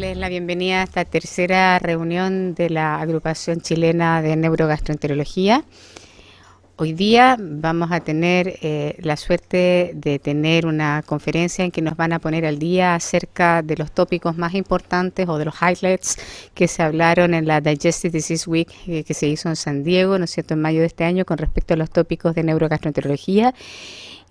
darles la bienvenida a esta tercera reunión de la Agrupación Chilena de Neurogastroenterología. Hoy día vamos a tener la suerte de tener una conferencia en que nos van a poner al día acerca de los tópicos más importantes o de los highlights que se hablaron en la Digestive Disease Week que se hizo en San Diego, ¿no es cierto?, en mayo de este año con respecto a los tópicos de neurogastroenterología.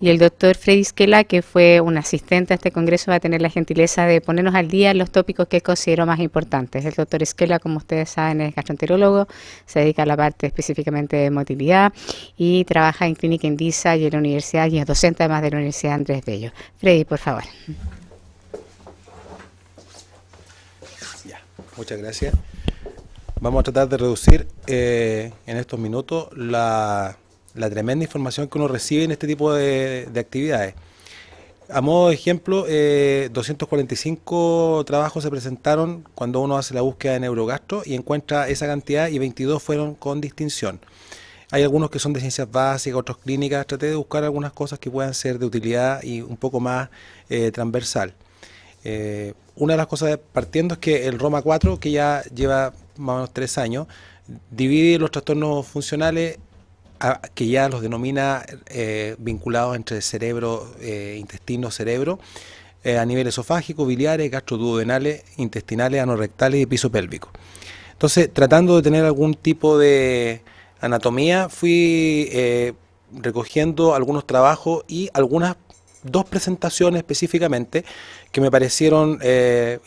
Y el doctor Freddy Esquela, que fue un asistente a este congreso, va a tener la gentileza de ponernos al día en los tópicos que él consideró más importantes. El doctor Esquela, como ustedes saben, es gastroenterólogo, se dedica a la parte específicamente de motilidad y trabaja en Clínica Indisa y en la universidad, y es docente además de la Universidad Andrés Bello. Freddy, por favor. Ya, muchas gracias. Vamos a tratar de reducir en estos minutos la tremenda información que uno recibe en este tipo de actividades. A modo de ejemplo, 245 trabajos se presentaron cuando uno hace la búsqueda de neurogastro y encuentra esa cantidad, y 22 fueron con distinción. Hay algunos que son de ciencias básicas, otros clínicas. Traté de buscar algunas cosas que puedan ser de utilidad y un poco más transversal. Una de las cosas partiendo es que el Roma 4, que ya lleva más o menos 3 años, divide los trastornos funcionales que ya los denomina vinculados entre cerebro, intestino, cerebro, a nivel esofágico, biliares, gastroduodenales, intestinales, anorrectales y piso pélvico. Entonces, tratando de tener algún tipo de anatomía, fui recogiendo algunos trabajos y dos presentaciones específicamente que me parecieron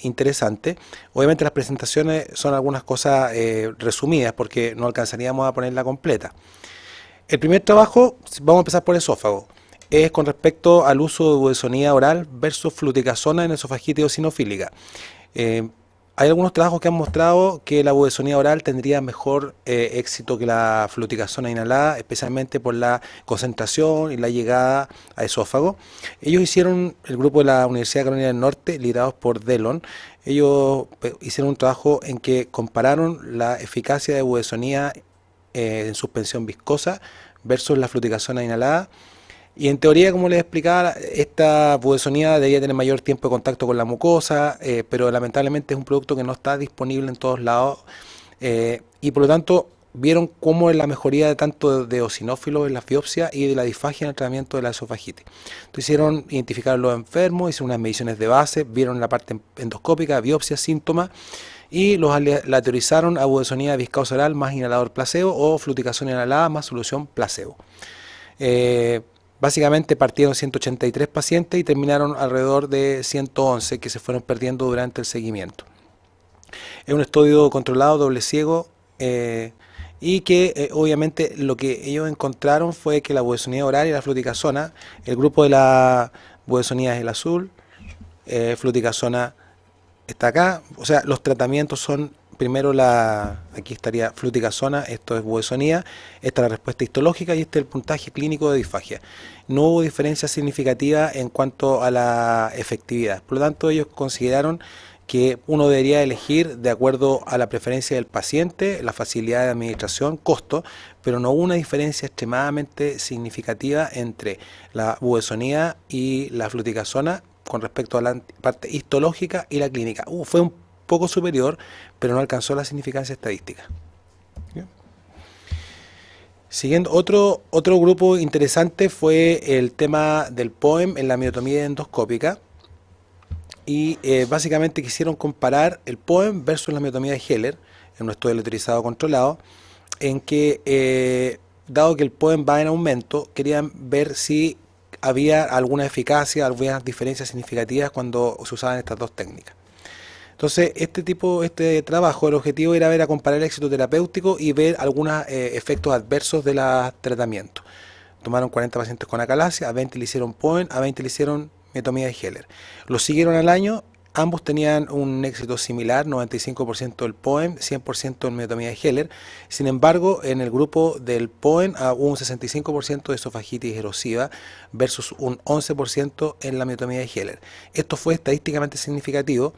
interesantes. Obviamente las presentaciones son algunas cosas resumidas porque no alcanzaríamos a ponerla completa. El primer trabajo, vamos a empezar por esófago, es con respecto al uso de budesonía oral versus fluticasona en esofagitis eosinofílica. Hay algunos trabajos que han mostrado que la budesonía oral tendría mejor éxito que la fluticasona inhalada, especialmente por la concentración y la llegada a esófago. Ellos hicieron, el grupo de la Universidad de Carolina del Norte, liderados por Dellon, ellos hicieron un trabajo en que compararon la eficacia de budesonía en suspensión viscosa versus la fluticasona inhalada, y en teoría, como les explicaba, esta budesonía debería tener mayor tiempo de contacto con la mucosa, pero lamentablemente es un producto que no está disponible en todos lados, y por lo tanto vieron cómo es la mejoría de tanto de eosinófilos en la biopsia y de la disfagia en el tratamiento de la esofagitis. Entonces identificaron los enfermos, hicieron unas mediciones de base, vieron la parte endoscópica, biopsia, síntomas, y los aleatorizaron a budesonía viscosa oral más inhalador placebo o fluticasona inhalada más solución placebo. Básicamente partieron 183 pacientes y terminaron alrededor de 111 que se fueron perdiendo durante el seguimiento. Es un estudio controlado, doble ciego, y que obviamente lo que ellos encontraron fue que la budesonía oral y la fluticasona, el grupo de la budesonía es el azul, fluticasona está acá, o sea, los tratamientos son primero aquí estaría fluticasona, esto es budesonía, esta es la respuesta histológica y este es el puntaje clínico de disfagia. No hubo diferencia significativa en cuanto a la efectividad, por lo tanto ellos consideraron que uno debería elegir de acuerdo a la preferencia del paciente, la facilidad de administración, costo, pero no hubo una diferencia extremadamente significativa entre la budesonía y la fluticasona con respecto a la parte histológica y la clínica. Fue un poco superior, pero no alcanzó la significancia estadística. ¿Bien? Siguiendo, otro grupo interesante fue el tema del POEM en la miotomía endoscópica, y básicamente quisieron comparar el POEM versus la miotomía de Heller en un estudio aleatorizado controlado, en que dado que el POEM va en aumento, querían ver si había alguna eficacia, algunas diferencias significativas cuando se usaban estas dos técnicas. Entonces, este trabajo, el objetivo era comparar el éxito terapéutico y ver algunos efectos adversos de los tratamientos. Tomaron 40 pacientes con acalasia, a 20 le hicieron POEM, a 20 le hicieron miotomía de Heller. Los siguieron al año, ambos tenían un éxito similar, 95% del POEM, 100% en miotomía de Heller. Sin embargo, en el grupo del POEM hubo un 65% de esofagitis erosiva versus un 11% en la miotomía de Heller. Esto fue estadísticamente significativo.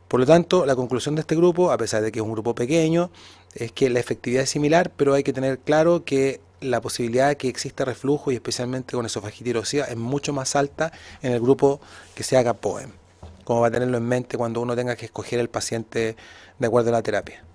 Por lo tanto, la conclusión de este grupo, a pesar de que es un grupo pequeño, es que la efectividad es similar, pero hay que tener claro que la posibilidad de que exista reflujo, y especialmente con esofagitis erosiva, es mucho más alta en el grupo que se haga POEM. como para tenerlo en mente cuando uno tenga que escoger el paciente de acuerdo a la terapia.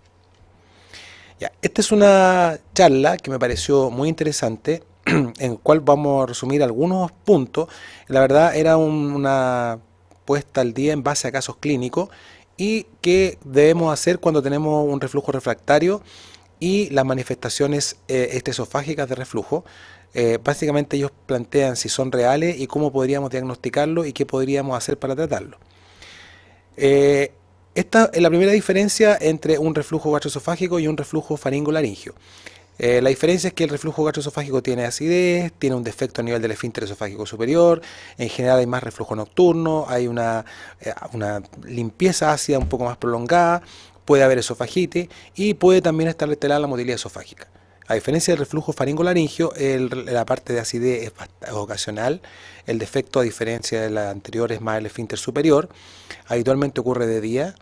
Ya, esta es una charla que me pareció muy interesante, en la cual vamos a resumir algunos puntos. La verdad era una puesta al día en base a casos clínicos y qué debemos hacer cuando tenemos un reflujo refractario y las manifestaciones extraesofágicas de reflujo. Básicamente ellos plantean si son reales y cómo podríamos diagnosticarlo y qué podríamos hacer para tratarlo. Esta es la primera diferencia entre un reflujo gastroesofágico y un reflujo faringolaringio. La diferencia es que el reflujo gastroesofágico tiene acidez, tiene un defecto a nivel del esfínter esofágico superior, en general hay más reflujo nocturno, hay una limpieza ácida un poco más prolongada, puede haber esofagitis y puede también estar alterada la motilidad esofágica. A diferencia del reflujo faringolaringio, la parte de acidez es ocasional, el defecto a diferencia de la anterior es más el esfínter superior, habitualmente ocurre de día.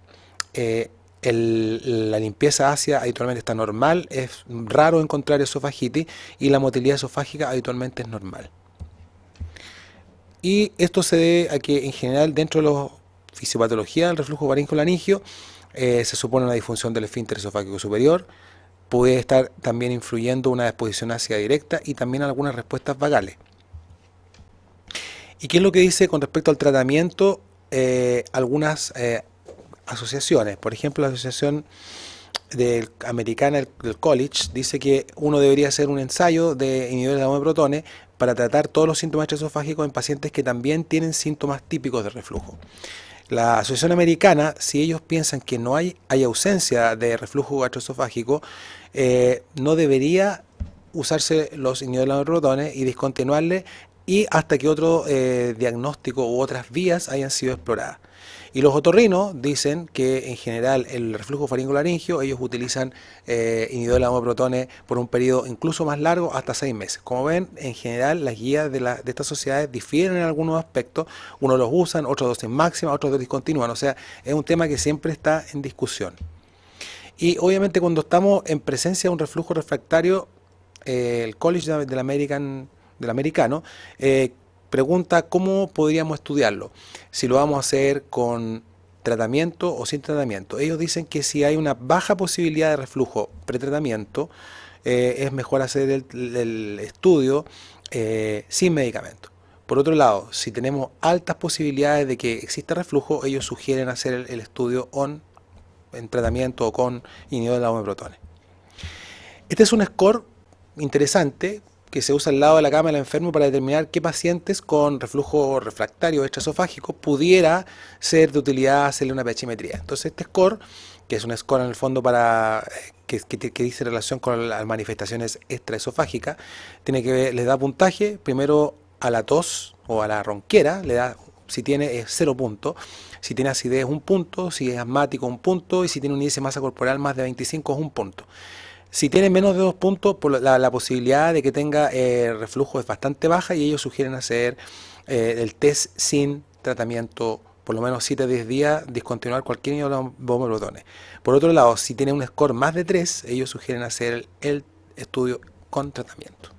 La limpieza ácida habitualmente está normal, es raro encontrar esofagitis y la motilidad esofágica habitualmente es normal. Y esto se debe a que en general dentro de la fisiopatología del reflujo faringolaringio se supone una disfunción del esfínter esofágico superior, puede estar también influyendo una exposición ácida directa y también algunas respuestas vagales. ¿Y qué es lo que dice con respecto al tratamiento? Algunas asociaciones, por ejemplo la asociación americana del College dice que uno debería hacer un ensayo de inhibidores de la bomba de protones para tratar todos los síntomas gastroesofágicos en pacientes que también tienen síntomas típicos de reflujo. La asociación americana, si ellos piensan que no hay ausencia de reflujo gastroesofágico, no debería usarse los inhibidores de protones y discontinuarle y hasta que otro diagnóstico u otras vías hayan sido exploradas. Y los otorrinos dicen que en general el reflujo faringolaringio ellos utilizan inhibidores de la bomba de protones por un periodo incluso más largo, hasta 6 meses. Como ven, en general las guías de estas sociedades difieren en algunos aspectos. Unos los usan, otros dosis máxima, otros discontinúan. O sea, es un tema que siempre está en discusión. Y obviamente cuando estamos en presencia de un reflujo refractario, el College del americano pregunta cómo podríamos estudiarlo, si lo vamos a hacer con tratamiento o sin tratamiento. Ellos dicen que si hay una baja posibilidad de reflujo pretratamiento, es mejor hacer el estudio sin medicamento. Por otro lado, si tenemos altas posibilidades de que exista reflujo, ellos sugieren hacer el estudio en tratamiento o con inhibidor de la bomba de protones. Este es un score interesante que se usa al lado de la cama del enfermo para determinar qué pacientes con reflujo refractario extraesofágico pudiera ser de utilidad hacerle una pH-metría. Entonces este score, que es un score en el fondo para que dice relación con las manifestaciones extraesofágicas, tiene que ver, le da puntaje primero a la tos o a la ronquera, le da, si tiene 0 puntos, si tiene acidez 1 punto, si es asmático 1 punto y si tiene un índice de masa corporal más de 25 es 1 punto. Si tiene menos de 2 puntos, la posibilidad de que tenga reflujo es bastante baja y ellos sugieren hacer el test sin tratamiento, por lo menos 7 a 10 días, discontinuar cualquier inhibidor de bomba de protones. Por otro lado, si tiene un score más de 3, ellos sugieren hacer el estudio con tratamiento.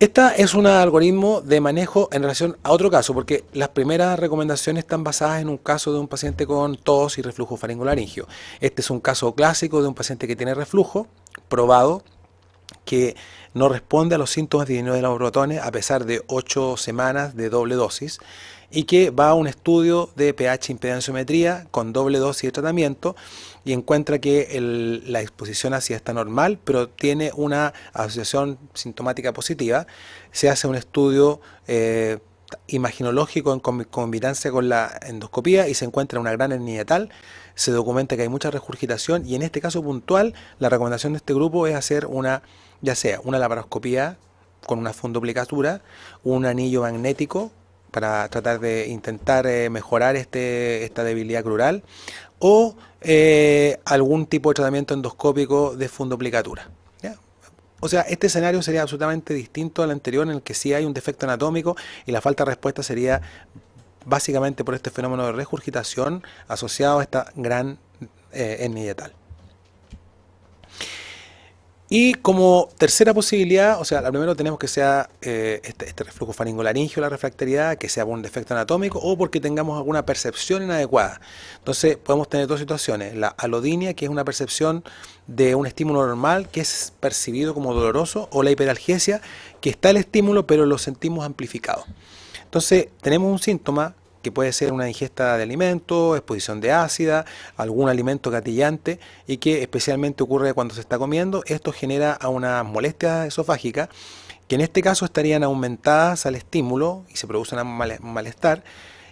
Esta es un algoritmo de manejo en relación a otro caso, porque las primeras recomendaciones están basadas en un caso de un paciente con tos y reflujo faringolaringio. Este es un caso clásico de un paciente que tiene reflujo, probado, que no responde a los síntomas de inhibidor de la bomba de protones a pesar de 8 semanas de doble dosis y que va a un estudio de pH impedanciometría con doble dosis de tratamiento y encuentra que la exposición ácida está normal, pero tiene una asociación sintomática positiva. Se hace un estudio imaginológico en combinancia con la endoscopía y se encuentra una gran hernia tal. Se documenta que hay mucha regurgitación y en este caso puntual la recomendación de este grupo es hacer ya sea una laparoscopía con una fundoplicatura, un anillo magnético para tratar de intentar mejorar esta debilidad crural o algún tipo de tratamiento endoscópico de fundoplicatura. ¿Ya? O sea, este escenario sería absolutamente distinto al anterior en el que sí hay un defecto anatómico y la falta de respuesta sería básicamente por este fenómeno de regurgitación asociado a esta gran hernia tal. Y como tercera posibilidad, o sea, la primero tenemos que sea este reflujo faringolaringio, la refractariedad, que sea por un defecto anatómico o porque tengamos alguna percepción inadecuada. Entonces podemos tener dos situaciones, la alodinia, que es una percepción de un estímulo normal que es percibido como doloroso, o la hiperalgesia, que está el estímulo pero lo sentimos amplificado. Entonces tenemos un síntoma que puede ser una ingesta de alimentos, exposición de ácida, algún alimento gatillante, y que especialmente ocurre cuando se está comiendo. Esto genera unas molestias esofágicas que en este caso estarían aumentadas al estímulo y se produce un malestar.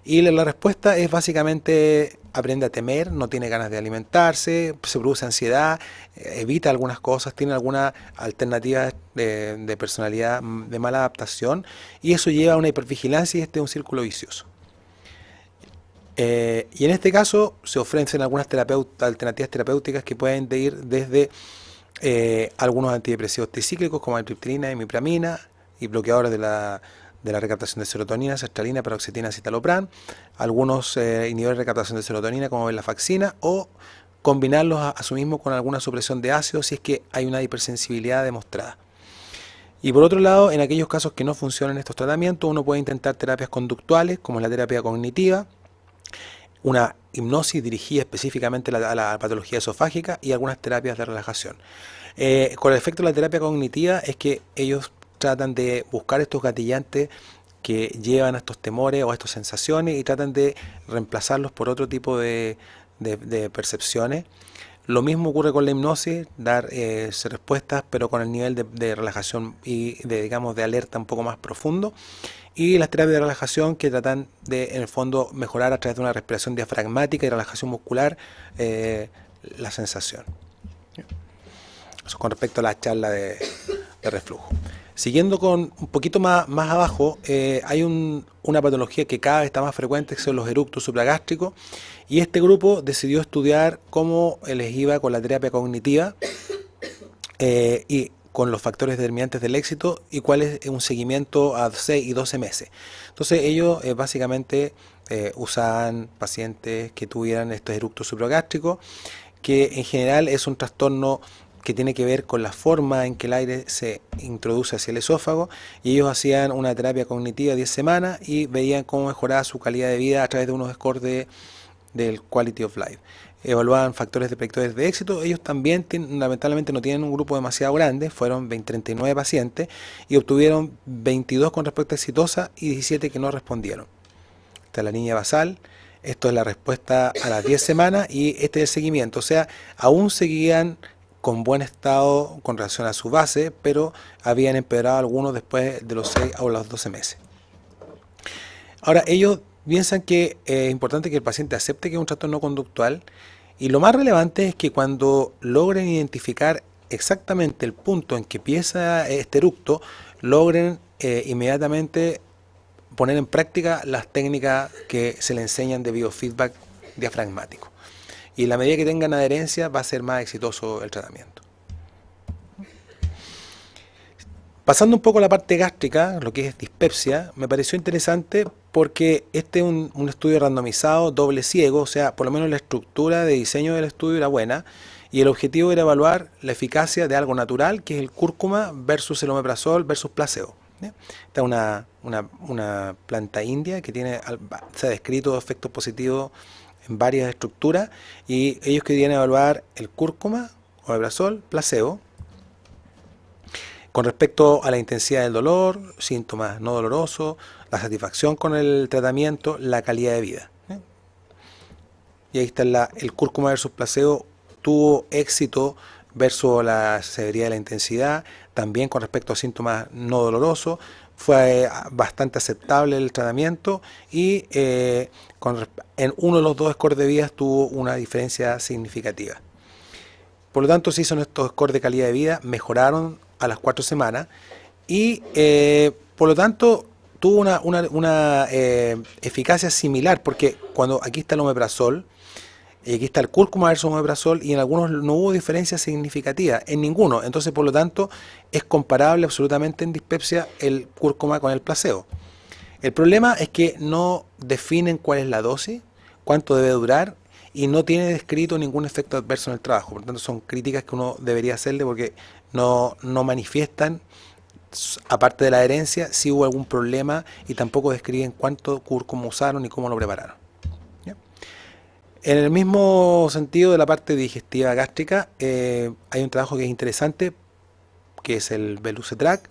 Y la respuesta es básicamente aprende a temer, no tiene ganas de alimentarse, se produce ansiedad, evita algunas cosas, tiene alguna alternativa de personalidad de mala adaptación, y eso lleva a una hipervigilancia y este es un círculo vicioso. Y en este caso se ofrecen algunas alternativas terapéuticas que pueden ir desde algunos antidepresivos tricíclicos como triptilina, imipramina, y bloqueadores de la recaptación de serotonina, sertralina, paroxetina, citalopram, algunos inhibidores de recaptación de serotonina como venlafaxina, o combinarlos a su mismo con alguna supresión de ácido si es que hay una hipersensibilidad demostrada. Y por otro lado, en aquellos casos que no funcionan estos tratamientos, uno puede intentar terapias conductuales como la terapia cognitiva, una hipnosis dirigida específicamente a la patología esofágica y algunas terapias de relajación. Con el efecto de la terapia cognitiva es que ellos tratan de buscar estos gatillantes que llevan a estos temores o a estas sensaciones y tratan de reemplazarlos por otro tipo de percepciones. Lo mismo ocurre con la hipnosis, dar respuestas pero con el nivel de relajación y digamos, de alerta un poco más profundo. Y las terapias de relajación que tratan de, en el fondo, mejorar a través de una respiración diafragmática y relajación muscular la sensación. Eso con respecto a la charla de reflujo. Siguiendo con un poquito más abajo, hay una patología que cada vez está más frecuente, que son los eructos supragástricos, y este grupo decidió estudiar cómo les iba con la terapia cognitiva y con los factores determinantes del éxito y cuál es un seguimiento a 6 y 12 meses. Entonces ellos básicamente usaban pacientes que tuvieran estos eructos supragástricos, que en general es un trastorno que tiene que ver con la forma en que el aire se introduce hacia el esófago, y ellos hacían una terapia cognitiva 10 semanas y veían cómo mejoraba su calidad de vida a través de unos scores del Quality of Life. Evaluaban factores de predictores de éxito. Ellos también lamentablemente no tienen un grupo demasiado grande, fueron 39 pacientes y obtuvieron 22 con respuesta exitosa y 17 que no respondieron. Esta es la línea basal, esto es la respuesta a las 10 semanas y este es el seguimiento, o sea, aún seguían con buen estado con relación a su base, pero habían empeorado algunos después de los 6 o los 12 meses. Ahora, ellos piensan que es importante que el paciente acepte que es un trastorno conductual, y lo más relevante es que cuando logren identificar exactamente el punto en que empieza este eructo, logren inmediatamente poner en práctica las técnicas que se le enseñan de biofeedback diafragmático. Y en la medida que tengan adherencia va a ser más exitoso el tratamiento. Pasando un poco a la parte gástrica, lo que es dispepsia, me pareció interesante porque este es un estudio randomizado, doble ciego, o sea, por lo menos la estructura de diseño del estudio era buena, y el objetivo era evaluar la eficacia de algo natural, que es el cúrcuma, versus el omeprazol versus placebo. Esta es una planta india que se ha descrito efectos positivos en varias estructuras, y ellos querían evaluar el cúrcuma, omeprazol, placebo, con respecto a la intensidad del dolor, síntomas no dolorosos, la satisfacción con el tratamiento, la calidad de vida. Y ahí está el cúrcuma versus placebo, tuvo éxito versus la severidad de la intensidad, también con respecto a síntomas no dolorosos, fue bastante aceptable el tratamiento, y en uno de los dos scores de vida tuvo una diferencia significativa. Por lo tanto, se hizo estos scores de calidad de vida, mejoraron a las 4 semanas, y por lo tanto tuvo una eficacia similar, porque cuando aquí está el omeprazol, y aquí está el cúrcuma versus omeprazol, y en algunos no hubo diferencia significativa, en ninguno. Entonces, por lo tanto, es comparable absolutamente en dispepsia el cúrcuma con el placebo. El problema es que no definen cuál es la dosis, cuánto debe durar, y no tiene descrito ningún efecto adverso en el trabajo. Por lo tanto, son críticas que uno debería hacerle porque no manifiestan, aparte de la herencia, si hubo algún problema y tampoco describen cuánto cúrcuma usaron y cómo lo prepararon. ¿Ya? En el mismo sentido de la parte digestiva gástrica, hay un trabajo que es interesante, que es el Belucetrac,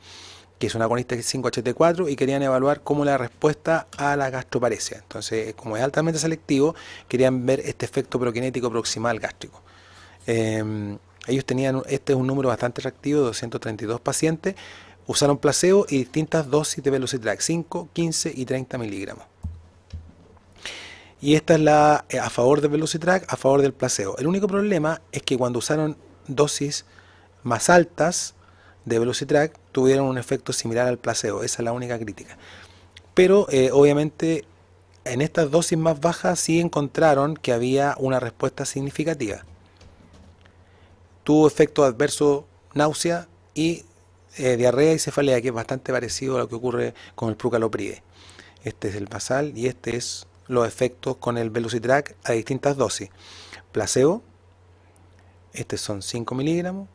que es un agonista 5-HT4, y querían evaluar cómo la respuesta a la gastroparesia. Entonces, como es altamente selectivo, querían ver este efecto prokinético proximal gástrico. Ellos tenían, este es un número bastante atractivo, 232 pacientes, usaron placebo y distintas dosis de Belucetrac, 5, 15 y 30 miligramos. Y esta es la a favor del Belucetrac, a favor del placebo. El único problema es que cuando usaron dosis más altas de Belucetrac, tuvieron un efecto similar al placebo. Esa es la única crítica. Pero obviamente en estas dosis más bajas sí encontraron que había una respuesta significativa. Tuvo efecto adverso, náusea y diarrea y cefalea, que es bastante parecido a lo que ocurre con el Prucalopride. Este es el basal y este es los efectos con el Belucetrac a distintas dosis. Placebo, estos son 5 miligramos,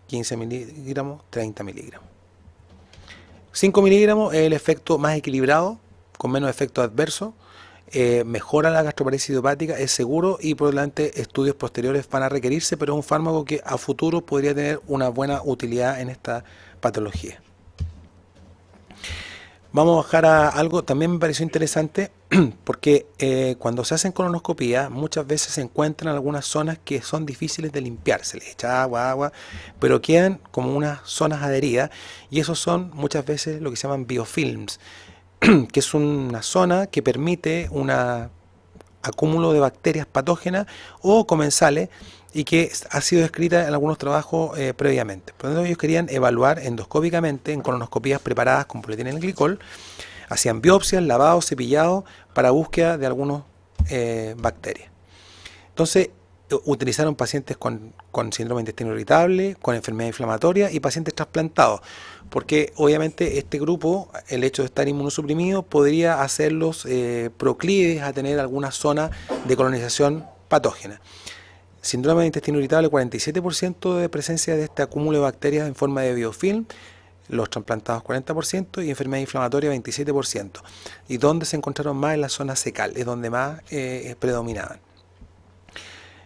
15 miligramos, 30 miligramos. 5 miligramos es el efecto más equilibrado, con menos efecto adverso, mejora la gastroparesis idiopática, es seguro y por delante estudios posteriores van a requerirse, pero es un fármaco que a futuro podría tener una buena utilidad en esta patología. Vamos a bajar a algo, también me pareció interesante, porque cuando se hacen colonoscopías muchas veces se encuentran algunas zonas que son difíciles de limpiar, se les echa agua, pero quedan como unas zonas adheridas, y esos son muchas veces lo que se llaman biofilms, que es una zona que permite un acúmulo de bacterias patógenas o comensales y que ha sido descrita en algunos trabajos previamente. Por lo tanto, ellos querían evaluar endoscópicamente en colonoscopías preparadas con polietilenglicol, hacían biopsias, lavados, cepillados para búsqueda de algunas bacterias. Entonces, utilizaron pacientes con síndrome de intestino irritable, con enfermedad inflamatoria y pacientes trasplantados, porque obviamente este grupo, el hecho de estar inmunosuprimido, podría hacerlos proclives a tener alguna zona de colonización patógena. Síndrome de intestino irritable, 47% de presencia de este acúmulo de bacterias en forma de biofilm, los trasplantados 40% y enfermedad inflamatoria 27%. Y donde se encontraron más en la zona secal, es donde más predominaban.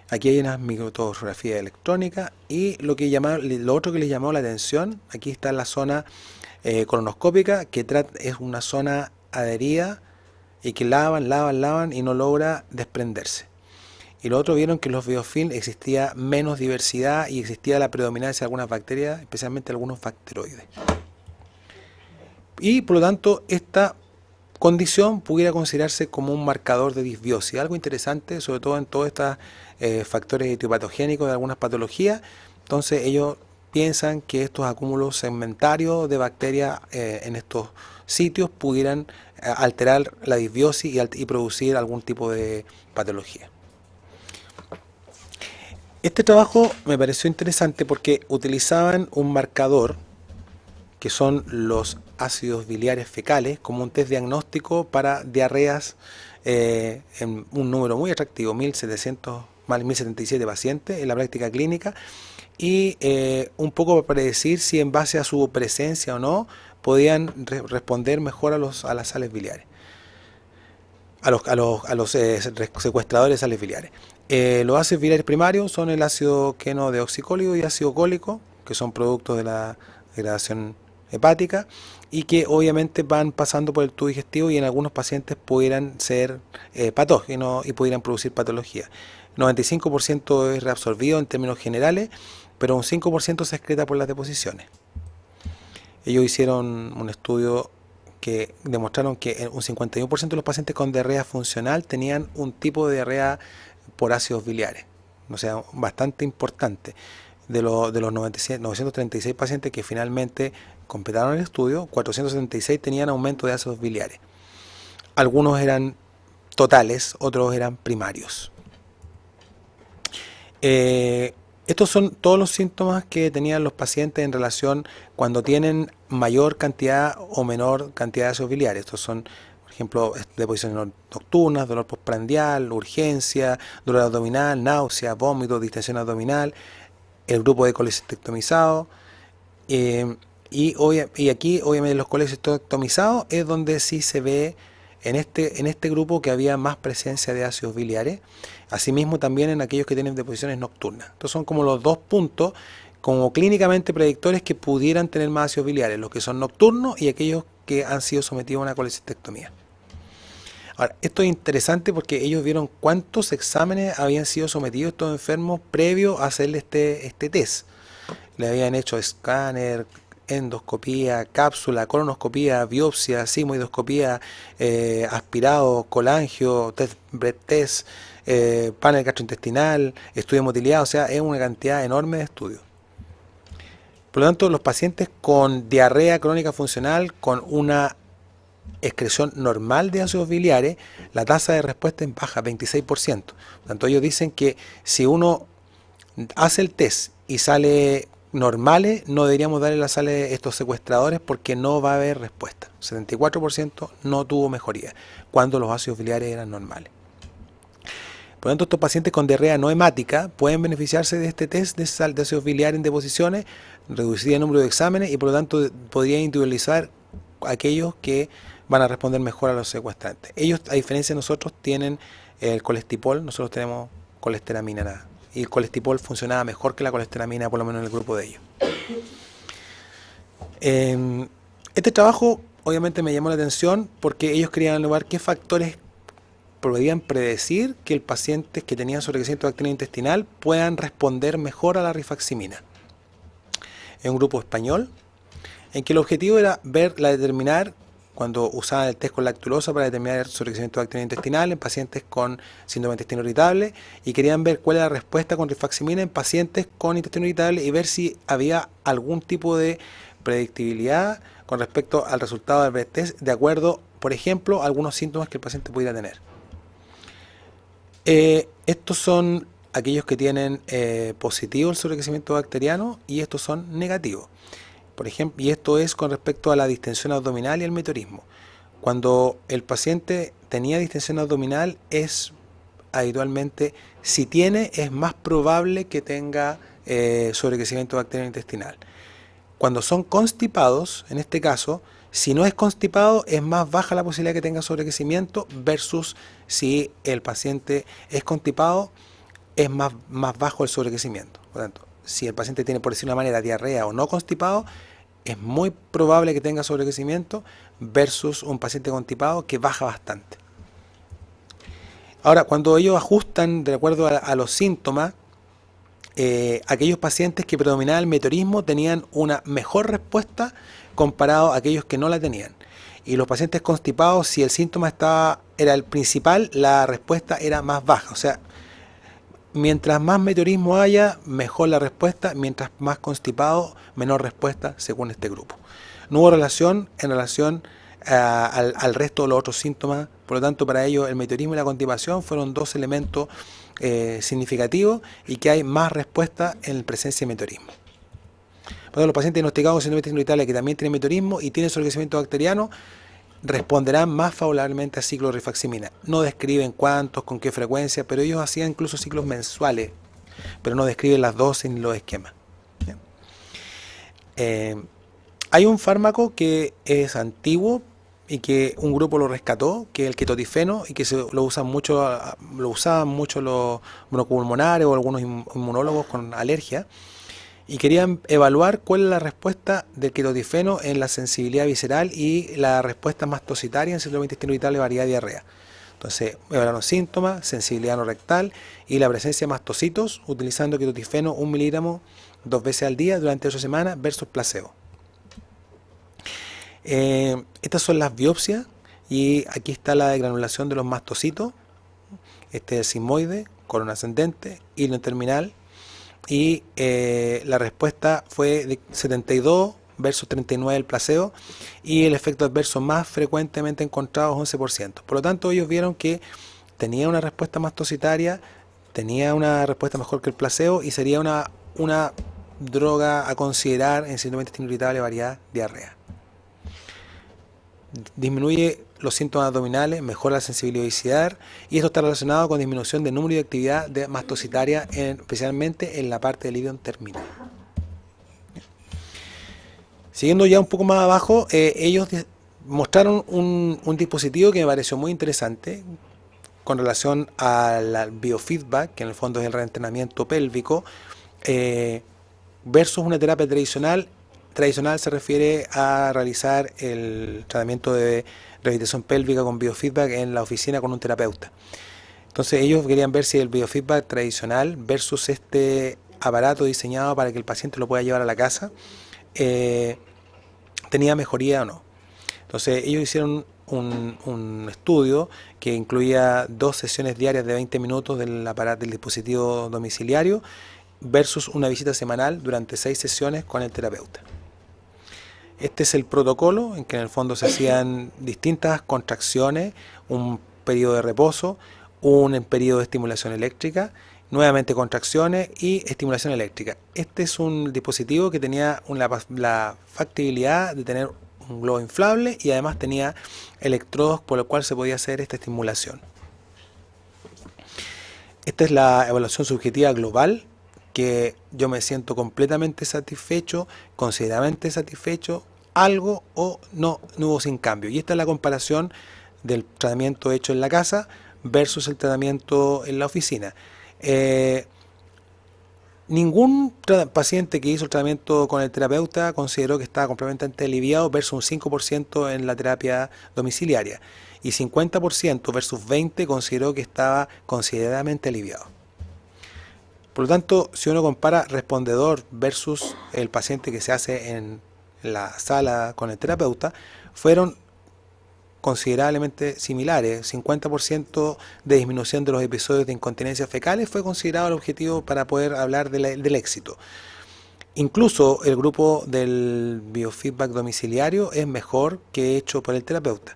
Aquí hay una microtomografía electrónica y lo otro que les llamó la atención, aquí está la zona colonoscópica, que es una zona adherida y que lavan y no logra desprenderse. Y lo otro, vieron que en los biofilm existía menos diversidad y existía la predominancia de algunas bacterias, especialmente algunos bacteroides. Y por lo tanto, esta condición pudiera considerarse como un marcador de disbiosis. Algo interesante, sobre todo en todos estos factores etiopatogénicos de algunas patologías. Entonces ellos piensan que estos acúmulos segmentarios de bacterias en estos sitios pudieran alterar la disbiosis y producir algún tipo de patología. Este trabajo me pareció interesante porque utilizaban un marcador que son los ácidos biliares fecales como un test diagnóstico para diarreas en un número muy atractivo, 1077 pacientes en la práctica clínica, y un poco para predecir si en base a su presencia o no podían responder mejor a las sales biliares, a los secuestradores de sales biliares. Los ácidos biliares primarios son el ácido queno-deoxicólico y ácido cólico, que son productos de la degradación hepática y que obviamente van pasando por el tubo digestivo y en algunos pacientes pudieran ser patógenos y pudieran producir patología. 95% es reabsorbido en términos generales, pero un 5% se excreta por las deposiciones. Ellos hicieron un estudio que demostraron que un 51% de los pacientes con diarrea funcional tenían un tipo de diarrea por ácidos biliares, o sea, bastante importante. De los 936 pacientes que finalmente completaron el estudio, 476 tenían aumento de ácidos biliares. Algunos eran totales, otros eran primarios. Estos son todos los síntomas que tenían los pacientes en relación cuando tienen mayor cantidad o menor cantidad de ácidos biliares. Estos son, por ejemplo, deposiciones nocturnas, dolor postprandial, urgencia, dolor abdominal, náusea, vómito, distensión abdominal, el grupo de colecistectomizados. Y aquí, obviamente, los colecistectomizados es donde sí se ve en este grupo que había más presencia de ácidos biliares. Asimismo, también en aquellos que tienen deposiciones nocturnas. Estos son como los dos puntos como clínicamente predictores que pudieran tener más ácidos biliares, los que son nocturnos y aquellos que han sido sometidos a una colecistectomía. Ahora, esto es interesante porque ellos vieron cuántos exámenes habían sido sometidos estos enfermos previo a hacerle este test. Le habían hecho escáner, endoscopía, cápsula, colonoscopía, biopsia, sigmoidoscopía, aspirado, colangio, breath test, panel gastrointestinal, estudio de motilidad, o sea, es una cantidad enorme de estudios. Por lo tanto, los pacientes con diarrea crónica funcional, con una excreción normal de ácidos biliares, la tasa de respuesta es baja, 26%. Por tanto, ellos dicen que si uno hace el test y sale normales, no deberíamos darle la sal a estos secuestradores porque no va a haber respuesta. 74% no tuvo mejoría cuando los ácidos biliares eran normales. Por lo tanto, estos pacientes con diarrea no hemática pueden beneficiarse de este test de sal de ácidos biliares en deposiciones, reducir el número de exámenes y por lo tanto podría individualizar a aquellos que van a responder mejor a los secuestrantes. Ellos, a diferencia de nosotros, tienen el colestipol, nosotros tenemos colesteramina nada. Y el colestipol funcionaba mejor que la colesteramina, por lo menos en el grupo de ellos. Este trabajo obviamente me llamó la atención porque ellos querían evaluar qué factores podían predecir que el paciente que tenía sobrecrecimiento de actina intestinal puedan responder mejor a la rifaximina. Es un grupo español en que el objetivo era determinar cuando usaban el test con lactulosa para determinar el sobrecrecimiento de actina intestinal en pacientes con síndrome de intestino irritable y querían ver cuál era la respuesta con rifaximina en pacientes con intestino irritable y ver si había algún tipo de predictibilidad con respecto al resultado del breath test de acuerdo, por ejemplo, a algunos síntomas que el paciente pudiera tener. Estos son aquellos que tienen positivo el sobrecrecimiento bacteriano y estos son negativos. Por ejemplo, y esto es con respecto a la distensión abdominal y el meteorismo. Cuando el paciente tenía distensión abdominal, es habitualmente, si tiene, es más probable que tenga sobrecrecimiento bacteriano intestinal. Cuando son constipados, en este caso, si no es constipado, es más baja la posibilidad que tenga sobrecrecimiento versus si el paciente es constipado, es más bajo el sobrecrecimiento. Por lo tanto, si el paciente tiene, por decir una manera, diarrea o no constipado, es muy probable que tenga sobrecrecimiento versus un paciente constipado que baja bastante. Ahora, cuando ellos ajustan de acuerdo a los síntomas, aquellos pacientes que predominaba el meteorismo tenían una mejor respuesta comparado a aquellos que no la tenían. Y los pacientes constipados, si el síntoma era el principal, la respuesta era más baja. O sea, mientras más meteorismo haya, mejor la respuesta, mientras más constipado, menor respuesta, según este grupo. No hubo relación en relación al resto de los otros síntomas, por lo tanto para ellos el meteorismo y la constipación fueron dos elementos significativos y que hay más respuesta en presencia de meteorismo. Por ejemplo, los pacientes diagnosticados con síndrome de intestino irritable que también tienen meteorismo y tienen sobrecrecimiento bacteriano responderán más favorablemente a ciclos de rifaximina. No describen cuántos, con qué frecuencia, pero ellos hacían incluso ciclos mensuales, pero no describen las dosis ni los esquemas. Hay un fármaco que es antiguo y que un grupo lo rescató, que es el ketotifeno, y que lo usaban mucho los monopulmonares o algunos inmunólogos con alergia, y querían evaluar cuál es la respuesta del ketotifeno en la sensibilidad visceral y la respuesta mastocitaria en síndrome de intestino irritable, variedad, diarrea. Entonces, evaluaron síntomas, sensibilidad no rectal y la presencia de mastocitos utilizando ketotifeno 1 miligramo 2 veces al día durante 8 semanas versus placebo. Estas son las biopsias y aquí está la degranulación de los mastocitos. Este es el sigmoide, corona ascendente, hilo terminal. Y la respuesta fue de 72 versus 39 del placebo y el efecto adverso más frecuentemente encontrado es 11%. Por lo tanto, ellos vieron que tenía una respuesta mastocitaria, tenía una respuesta mejor que el placebo y sería una droga a considerar en síndrome de intestino irritable, variedad, diarrea. disminuye los síntomas abdominales, mejora la sensibilidad y esto está relacionado con disminución del número y actividad de mastocitaria, especialmente en la parte del ilion terminal. Siguiendo ya un poco más abajo, ellos mostraron un dispositivo que me pareció muy interesante con relación al biofeedback, que en el fondo es el reentrenamiento pélvico, versus una terapia tradicional. Tradicional se refiere a realizar el tratamiento de rehabilitación pélvica con biofeedback en la oficina con un terapeuta. Entonces ellos querían ver si el biofeedback tradicional versus este aparato diseñado para que el paciente lo pueda llevar a la casa tenía mejoría o no. Entonces ellos hicieron un estudio que incluía 2 sesiones diarias de 20 minutos del aparato del dispositivo domiciliario versus una visita semanal durante 6 sesiones con el terapeuta. Este es el protocolo en que en el fondo se hacían distintas contracciones, un periodo de reposo, un periodo de estimulación eléctrica, nuevamente contracciones y estimulación eléctrica. Este es un dispositivo que tenía la factibilidad de tener un globo inflable y además tenía electrodos por los cuales se podía hacer esta estimulación. Esta es la evaluación subjetiva global, que yo me siento completamente satisfecho, considerablemente satisfecho, algo o no hubo sin cambio. Y esta es la comparación del tratamiento hecho en la casa versus el tratamiento en la oficina. Ningún paciente que hizo el tratamiento con el terapeuta consideró que estaba completamente aliviado versus un 5% en la terapia domiciliaria y 50% versus 20% consideró que estaba considerablemente aliviado. Por lo tanto, si uno compara respondedor versus el paciente que se hace en la sala con el terapeuta, fueron considerablemente similares. 50% de disminución de los episodios de incontinencia fecales fue considerado el objetivo para poder hablar del éxito. Incluso el grupo del biofeedback domiciliario es mejor que hecho por el terapeuta.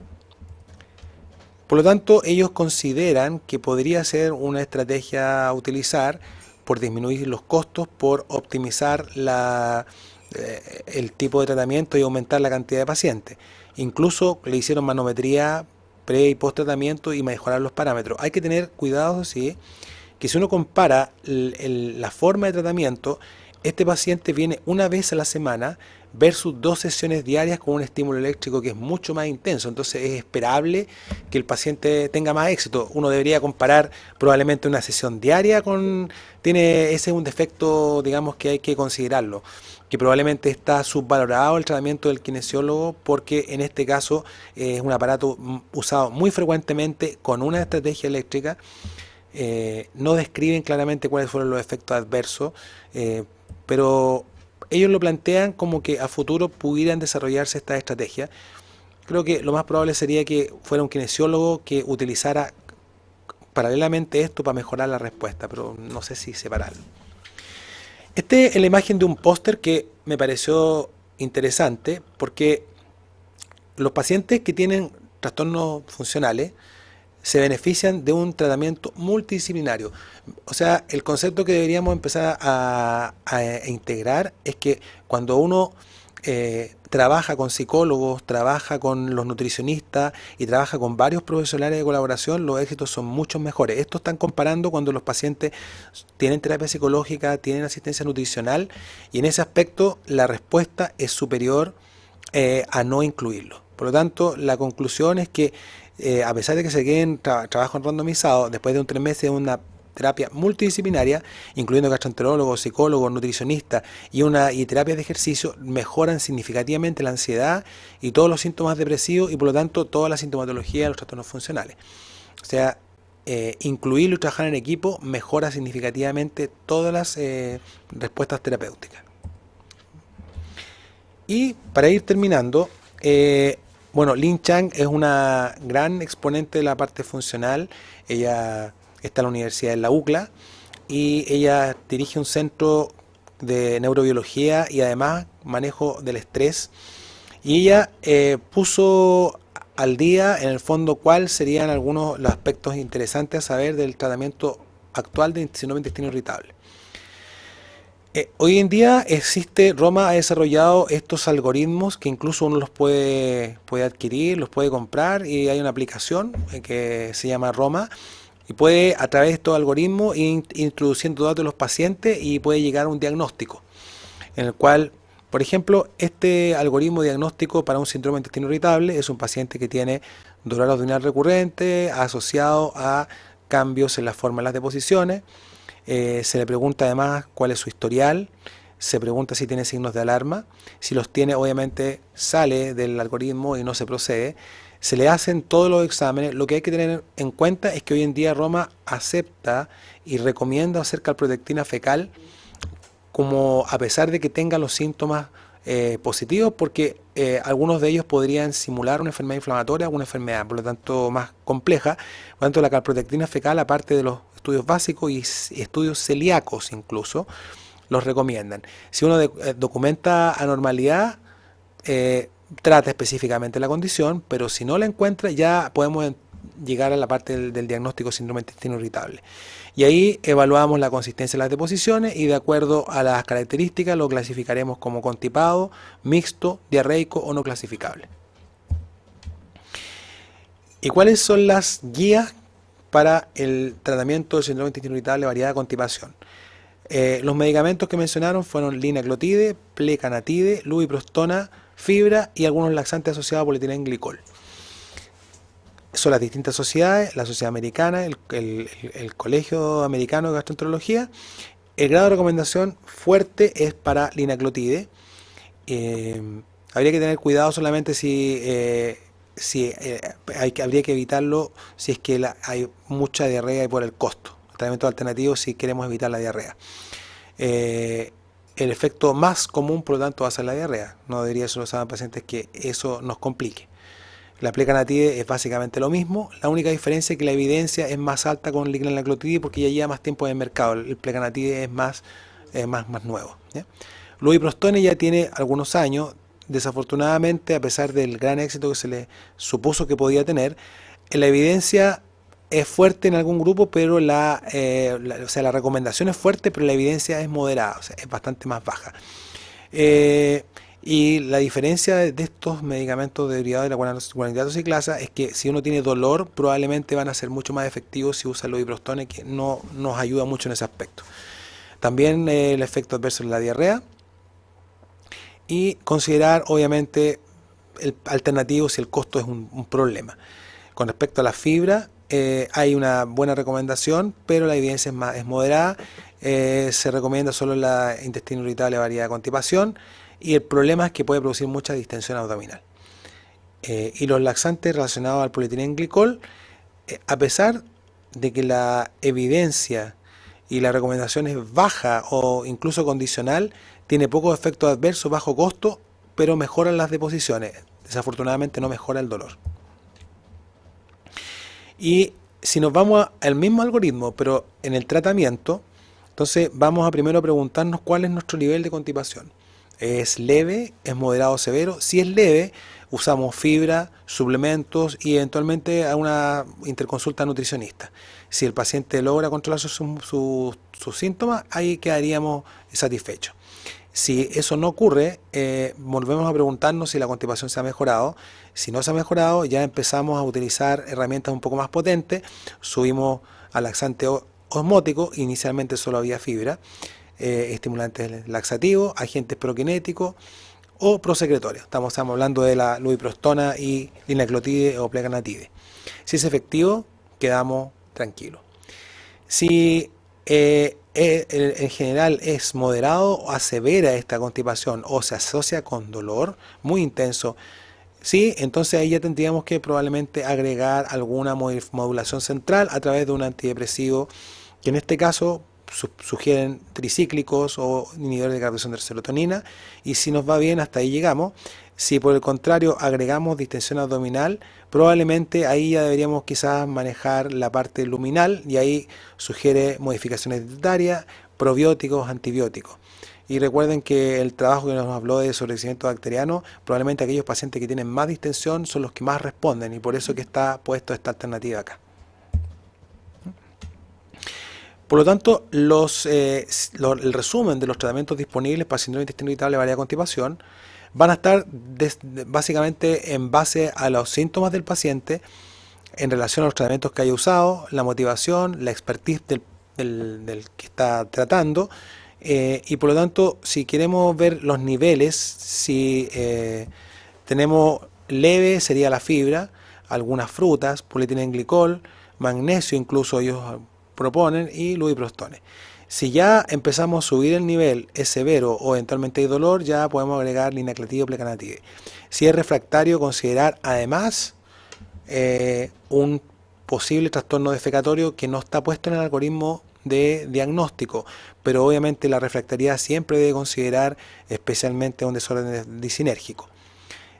Por lo tanto, ellos consideran que podría ser una estrategia a utilizar por disminuir los costos, por optimizar el tipo de tratamiento y aumentar la cantidad de pacientes. Incluso le hicieron manometría pre y post tratamiento y mejorar los parámetros. Hay que tener cuidado, sí, que si uno compara la forma de tratamiento, este paciente viene una vez a la semana versus 2 sesiones diarias con un estímulo eléctrico que es mucho más intenso. Entonces es esperable que el paciente tenga más éxito. Uno debería comparar probablemente una sesión diaria ese es un defecto, digamos, que hay que considerarlo, que probablemente está subvalorado el tratamiento del kinesiólogo, porque en este caso es un aparato usado muy frecuentemente con una estrategia eléctrica. No describen claramente cuáles fueron los efectos adversos, pero ellos lo plantean como que a futuro pudieran desarrollarse esta estrategia. Creo que lo más probable sería que fuera un kinesiólogo que utilizara paralelamente esto para mejorar la respuesta, pero no sé si separarlo. Esta es la imagen de un póster que me pareció interesante, porque los pacientes que tienen trastornos funcionales se benefician de un tratamiento multidisciplinario. O sea, el concepto que deberíamos empezar a integrar es que cuando uno trabaja con psicólogos, trabaja con los nutricionistas y trabaja con varios profesionales de colaboración, los éxitos son mucho mejores. Esto están comparando cuando los pacientes tienen terapia psicológica, tienen asistencia nutricional, y en ese aspecto la respuesta es superior a no incluirlo. Por lo tanto, la conclusión es que a pesar de que se queden trabajos randomizados, después de un 3 meses de una terapia multidisciplinaria, incluyendo gastroenterólogos, psicólogos, nutricionistas y terapias de ejercicio, mejoran significativamente la ansiedad y todos los síntomas depresivos y por lo tanto toda la sintomatología de los trastornos funcionales. O sea, incluirlo y trabajar en equipo mejora significativamente todas las respuestas terapéuticas. Y para ir terminando, bueno, Lynn Chang es una gran exponente de la parte funcional. Ella está en la Universidad de la UCLA y ella dirige un centro de neurobiología y además manejo del estrés. Y ella puso al día, en el fondo, cuáles serían algunos los aspectos interesantes a saber del tratamiento actual de síndrome de intestino irritable. Hoy en día Roma ha desarrollado estos algoritmos que incluso uno los puede adquirir, los puede comprar, y hay una aplicación que se llama Roma y puede a través de estos algoritmos ir introduciendo datos de los pacientes y puede llegar a un diagnóstico en el cual, por ejemplo, este algoritmo diagnóstico para un síndrome de intestino irritable es un paciente que tiene dolor abdominal recurrente asociado a cambios en la forma de las deposiciones. Se le pregunta además cuál es su historial, se pregunta si tiene signos de alarma. Si los tiene, obviamente sale del algoritmo y no se procede. Se le hacen todos los exámenes. Lo que hay que tener en cuenta es que hoy en día Roma acepta y recomienda hacer calprotectina fecal, como a pesar de que tenga los síntomas positivos, porque algunos de ellos podrían simular una enfermedad inflamatoria o una enfermedad, por lo tanto, más compleja. Por lo tanto, la calprotectina fecal, aparte de los estudios básicos y estudios celíacos incluso, los recomiendan. Si uno documenta anormalidad, trata específicamente la condición, pero si no la encuentra, ya podemos llegar a la parte del diagnóstico de síndrome de intestino irritable. Y ahí evaluamos la consistencia de las deposiciones y de acuerdo a las características lo clasificaremos como constipado, mixto, diarreico o no clasificable. ¿Y cuáles son las guías para el tratamiento del síndrome de intestino irritable variada constipación? Los medicamentos que mencionaron fueron linaglutide, plecanatide, lubiprostona, fibra y algunos laxantes asociados a polietilenglicol. Son las distintas sociedades, la Sociedad Americana, el Colegio Americano de Gastroenterología. El grado de recomendación fuerte es para linaglutide. Habría que tener cuidado solamente habría que evitarlo si es que hay mucha diarrea y por el costo. Tratamiento alternativo si queremos evitar la diarrea. El efecto más común, por lo tanto, va a ser la diarrea. No debería ser usado en pacientes que eso nos complique. La plecanatide es básicamente lo mismo. La única diferencia es que la evidencia es más alta con linaglutide porque ya lleva más tiempo en el mercado. El plecanatide es más nuevo, ¿ya? Lubiprostone ya tiene algunos años. Desafortunadamente, a pesar del gran éxito que se le supuso que podía tener, la evidencia es fuerte en algún grupo, pero la recomendación es fuerte, pero la evidencia es moderada, o sea, es bastante más baja. Y la diferencia de estos medicamentos derivados de la guanidinoato ciclasa es que si uno tiene dolor, probablemente van a ser mucho más efectivos si usa el lubiprostone, que no nos ayuda mucho en ese aspecto. También el efecto adverso en la diarrea. Y considerar, obviamente, el alternativo si el costo es un problema. Con respecto a la fibra, hay una buena recomendación, pero la evidencia es moderada. Se recomienda solo la intestino irritable variada constipación. Y el problema es que puede producir mucha distensión abdominal. Y los laxantes relacionados al polietilenglicol, a pesar de que la evidencia y la recomendación es baja o incluso condicional, tiene pocos efectos adversos, bajo costo, pero mejoran las deposiciones. Desafortunadamente no mejora el dolor. Y si nos vamos al mismo algoritmo, pero en el tratamiento, entonces vamos a primero preguntarnos cuál es nuestro nivel de constipación. ¿Es leve? ¿Es moderado o severo? Si es leve, usamos fibra, suplementos y eventualmente a una interconsulta nutricionista. Si el paciente logra controlar sus síntomas, ahí quedaríamos satisfechos. Si eso no ocurre, volvemos a preguntarnos si la constipación se ha mejorado. Si no se ha mejorado, ya empezamos a utilizar herramientas un poco más potentes. Subimos al laxante osmótico, inicialmente solo había fibra, estimulantes laxativos, agentes prokinéticos o prosecretorios. Estamos hablando de la lubiprostona y linaglutide o plecanatide. Si es efectivo, quedamos tranquilos. Si en general es moderado o severa esta constipación o se asocia con dolor muy intenso, sí, entonces ahí ya tendríamos que probablemente agregar alguna modulación central a través de un antidepresivo, que en este caso sugieren tricíclicos o inhibidores de captación de serotonina, y si nos va bien hasta ahí llegamos. Si por el contrario agregamos distensión abdominal, probablemente ahí ya deberíamos quizás manejar la parte luminal, y ahí sugiere modificaciones dietarias, probióticos, antibióticos. Y recuerden que el trabajo que nos habló de sobrecrecimiento bacteriano, probablemente aquellos pacientes que tienen más distensión son los que más responden, y por eso que está puesto esta alternativa acá. Por lo tanto, el resumen de los tratamientos disponibles para síndrome de intestino irritable variedad de constipación van a estar básicamente en base a los síntomas del paciente, en relación a los tratamientos que haya usado, la motivación, la expertise del que está tratando, y por lo tanto, si queremos ver los niveles, si tenemos leve sería la fibra, algunas frutas, polietilenglicol, magnesio incluso ellos proponen, y lubiprostone. Si ya empezamos a subir el nivel, es severo o eventualmente hay dolor, ya podemos agregar linaclotide o plecanatide. Si es refractario, considerar además un posible trastorno defecatorio que no está puesto en el algoritmo de diagnóstico, pero obviamente la refractariedad siempre debe considerar especialmente un desorden disinérgico.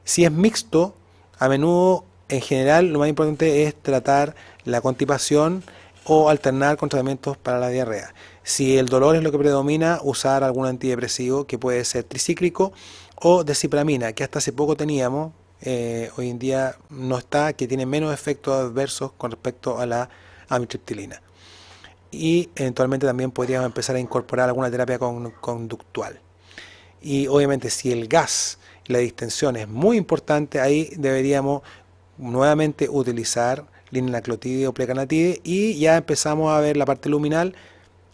Si es mixto, a menudo, en general, lo más importante es tratar la constipación o alternar con tratamientos para la diarrea. Si el dolor es lo que predomina, usar algún antidepresivo que puede ser tricíclico o descipramina, que hasta hace poco teníamos, hoy en día no está, que tiene menos efectos adversos con respecto a la amitriptilina. Y eventualmente también podríamos empezar a incorporar alguna terapia conductual. Y obviamente si el gas, la distensión es muy importante, ahí deberíamos nuevamente utilizar linaclotide o plecanatide, y ya empezamos a ver la parte luminal,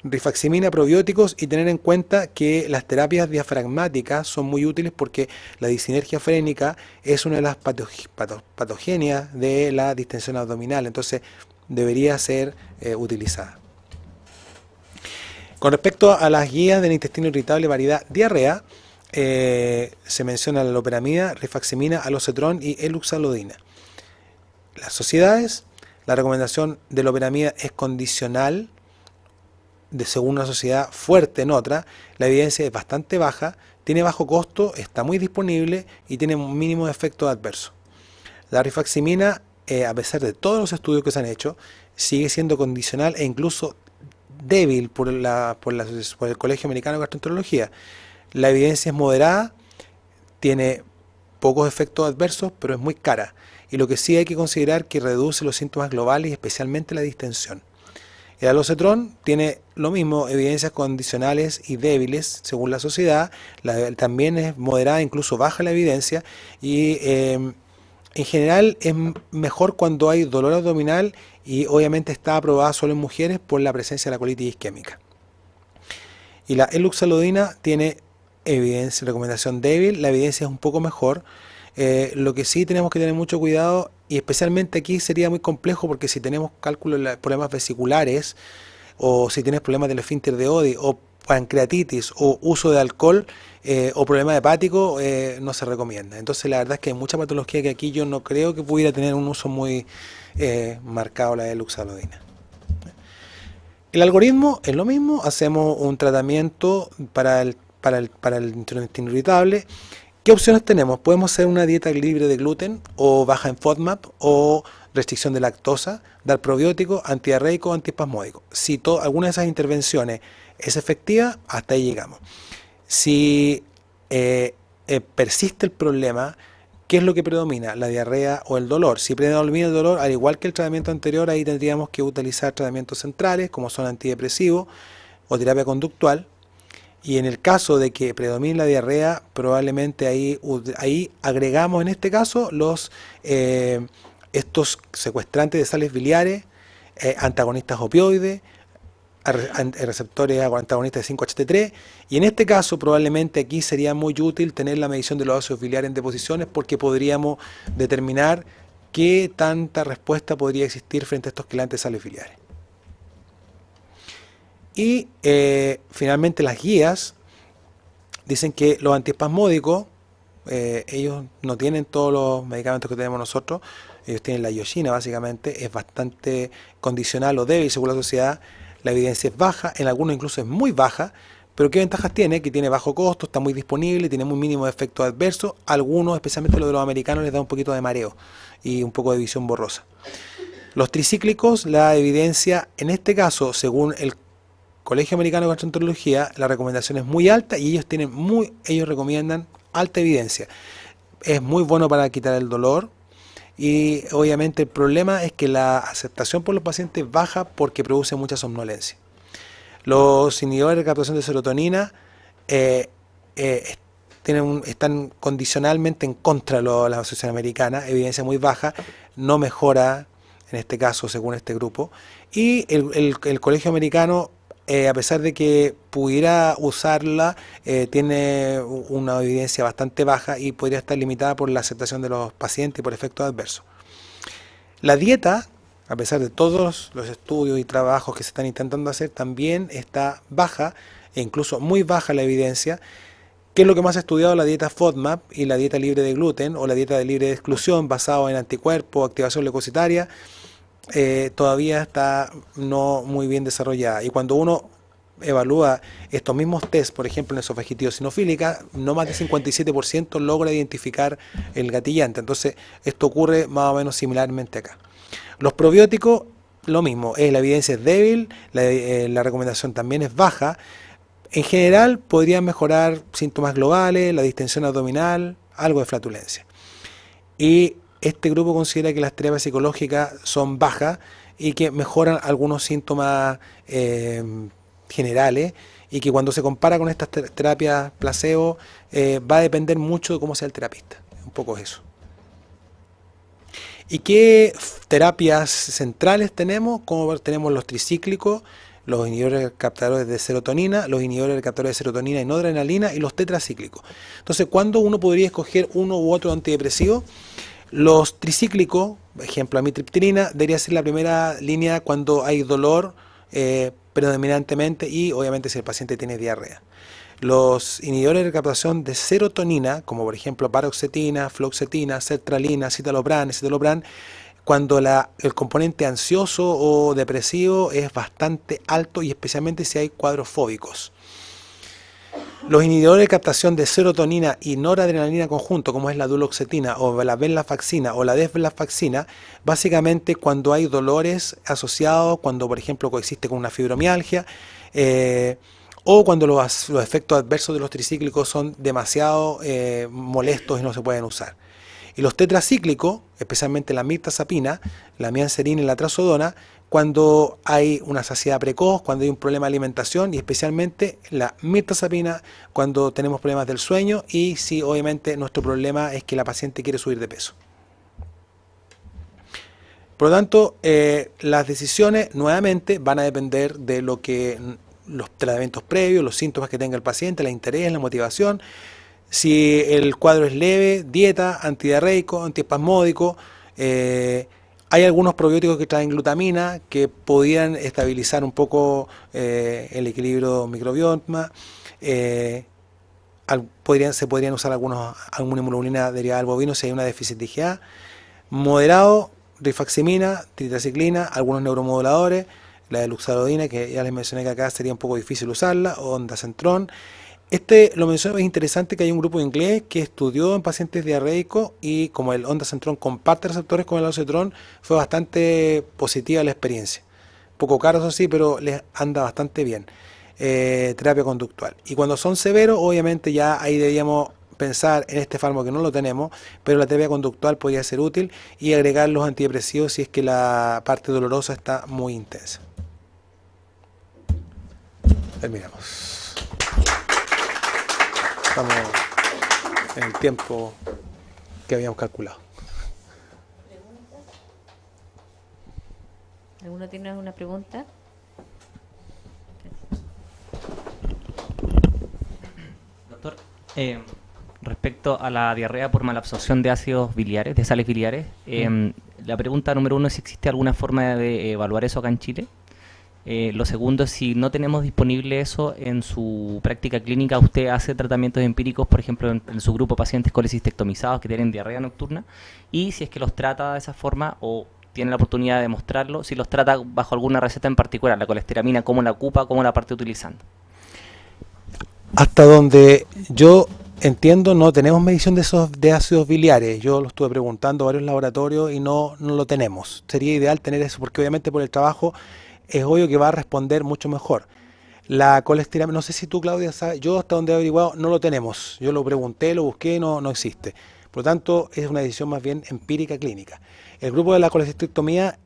rifaximina, probióticos, y tener en cuenta que las terapias diafragmáticas son muy útiles porque la disinergia frénica es una de las patogenias de la distensión abdominal, entonces debería ser utilizada. Con respecto a las guías del intestino irritable variedad diarrea, se menciona la loperamida, rifaximina, alocetrón y eluxalodina. Las sociedades, la recomendación de loperamida es condicional, según una sociedad, fuerte en otra. La evidencia es bastante baja, tiene bajo costo, está muy disponible y tiene un mínimo de efectos adversos. La rifaximina, a pesar de todos los estudios que se han hecho, sigue siendo condicional e incluso débil por el Colegio Americano de Gastroenterología. La evidencia es moderada, tiene pocos efectos adversos, pero es muy cara. Y lo que sí hay que considerar que reduce los síntomas globales y especialmente la distensión. El alocetrón tiene lo mismo, evidencias condicionales y débiles según la sociedad. También es moderada, incluso baja la evidencia. Y en general es mejor cuando hay dolor abdominal, y obviamente está aprobada solo en mujeres por la presencia de la colitis isquémica. Y la eluxalodina tiene evidencia, recomendación débil, la evidencia es un poco mejor. Lo que sí tenemos que tener mucho cuidado, y especialmente aquí sería muy complejo porque si tenemos cálculos de problemas vesiculares, o si tienes problemas del esfínter de Oddi, o pancreatitis, o uso de alcohol, o problema hepático, no se recomienda. Entonces la verdad es que hay mucha patología que aquí yo no creo que pudiera tener un uso muy marcado la eluxalodina. El algoritmo es lo mismo, hacemos un tratamiento para el intestino irritable. ¿Qué opciones tenemos? Podemos hacer una dieta libre de gluten o baja en FODMAP o restricción de lactosa, dar probiótico, antidiarreico, antiespasmódico. Si alguna de esas intervenciones es efectiva, hasta ahí llegamos. Si persiste el problema, ¿qué es lo que predomina? ¿La diarrea o el dolor? Si predomina el dolor, al igual que el tratamiento anterior, ahí tendríamos que utilizar tratamientos centrales, como son antidepresivos o terapia conductual. Y en el caso de que predomine la diarrea, probablemente ahí agregamos en este caso estos secuestrantes de sales biliares, antagonistas opioides, receptores antagonistas de 5-HT3, y en este caso probablemente aquí sería muy útil tener la medición de los ácidos biliares en deposiciones, porque podríamos determinar qué tanta respuesta podría existir frente a estos quelantes de sales biliares. Y finalmente las guías dicen que los antiespasmódicos, ellos no tienen todos los medicamentos que tenemos nosotros, ellos tienen la ioxina básicamente, es bastante condicional o débil según la sociedad, la evidencia es baja, en algunos incluso es muy baja, pero ¿qué ventajas tiene? Que tiene bajo costo, está muy disponible, tiene muy mínimo de efectos adversos, algunos, especialmente los de los americanos, les da un poquito de mareo y un poco de visión borrosa. Los tricíclicos, la evidencia en este caso, según el Colegio Americano de Gastroenterología, la recomendación es muy alta y ellos recomiendan alta evidencia. Es muy bueno para quitar el dolor, y obviamente el problema es que la aceptación por los pacientes baja porque produce mucha somnolencia. Los inhibidores de captación de serotonina eh, eh, están condicionalmente en contra de la Asociación Americana, evidencia muy baja, no mejora en este caso según este grupo, y el Colegio Americano, a pesar de que pudiera usarla, tiene una evidencia bastante baja y podría estar limitada por la aceptación de los pacientes y por efectos adversos. La dieta, a pesar de todos los estudios y trabajos que se están intentando hacer, también está baja, e incluso muy baja la evidencia. ¿Qué es lo que más ha estudiado? La dieta FODMAP y la dieta libre de gluten o la dieta libre de exclusión basado en anticuerpos, activación leucocitaria, todavía está no muy bien desarrollada. Y cuando uno evalúa estos mismos test, por ejemplo en esofagitis eosinofílica, no más del 57% logra identificar el gatillante. Entonces esto ocurre más o menos similarmente acá. Los probióticos, lo mismo, la evidencia es débil, la recomendación también es baja. En general podrían mejorar síntomas globales, la distensión abdominal, algo de flatulencia. Y este grupo considera que las terapias psicológicas son bajas y que mejoran algunos síntomas generales, y que cuando se compara con estas terapias placebo va a depender mucho de cómo sea el terapista. Un poco eso. ¿Y qué terapias centrales tenemos? Como tenemos los tricíclicos, los inhibidores captadores de serotonina, los inhibidores captadores de serotonina y noradrenalina y los tetracíclicos. Entonces, ¿cuándo uno podría escoger uno u otro antidepresivo? Los tricíclicos, ejemplo, amitriptilina, debería ser la primera línea cuando hay dolor predominantemente y obviamente si el paciente tiene diarrea. Los inhibidores de captación de serotonina, como por ejemplo paroxetina, fluoxetina, sertralina, citalopram, escitalopram, cuando el componente ansioso o depresivo es bastante alto y especialmente si hay cuadros fóbicos. Los inhibidores de captación de serotonina y noradrenalina conjunto, como es la duloxetina o la venlafaxina o la desvenlafaxina, básicamente cuando hay dolores asociados, cuando por ejemplo coexiste con una fibromialgia, o cuando los efectos adversos de los tricíclicos son demasiado molestos y no se pueden usar. Y los tetracíclicos, especialmente la mirtazapina, la mianserina y la trazodona, cuando hay una saciedad precoz, cuando hay un problema de alimentación, y especialmente la mirtazapina cuando tenemos problemas del sueño y si obviamente nuestro problema es que la paciente quiere subir de peso. Por lo tanto, las decisiones nuevamente van a depender de lo que los tratamientos previos, los síntomas que tenga el paciente, el interés, la motivación. Si el cuadro es leve, dieta, antidiarreico, antiespasmódico. Hay algunos probióticos que traen glutamina que podrían estabilizar un poco el equilibrio microbioma. Se podrían usar alguna inmunoglobulina derivada del bovino si hay una déficit de IgA. Moderado, rifaximina, tetraciclina, algunos neuromoduladores, la de luxadodina, que ya les mencioné que acá sería un poco difícil usarla, o ondansetron. Lo menciono, es interesante que hay un grupo inglés que estudió en pacientes diarreicos y como el ondansetron comparte receptores con el aldosterón, fue bastante positiva la experiencia. Poco caro, eso sí, pero les anda bastante bien. Terapia conductual. Y cuando son severos, obviamente ya ahí deberíamos pensar en este fármaco que no lo tenemos, pero la terapia conductual podría ser útil y agregar los antidepresivos si es que la parte dolorosa está muy intensa. Terminamos. Estamos en el tiempo que habíamos calculado. ¿Alguno tiene alguna pregunta? Doctor, respecto a la diarrea por malabsorción de ácidos biliares, de sales biliares, la pregunta número 1 es si existe alguna forma de evaluar eso acá en Chile. Lo segundo es si no tenemos disponible eso en su práctica clínica, usted hace tratamientos empíricos, por ejemplo, en su grupo de pacientes colecistectomizados que tienen diarrea nocturna, y si es que los trata de esa forma o tiene la oportunidad de mostrarlo, si los trata bajo alguna receta en particular, la colesteramina, cómo la ocupa, cómo la parte utilizando. Hasta donde yo entiendo, no tenemos medición de ácidos biliares. Yo lo estuve preguntando a varios laboratorios y no lo tenemos. Sería ideal tener eso porque obviamente por el trabajo es obvio que va a responder mucho mejor. La colesteramina, no sé si tú, Claudia, sabes, yo hasta donde he averiguado no lo tenemos. Yo lo pregunté, lo busqué, no existe. Por lo tanto, es una decisión más bien empírica clínica. El grupo de la colecistectomía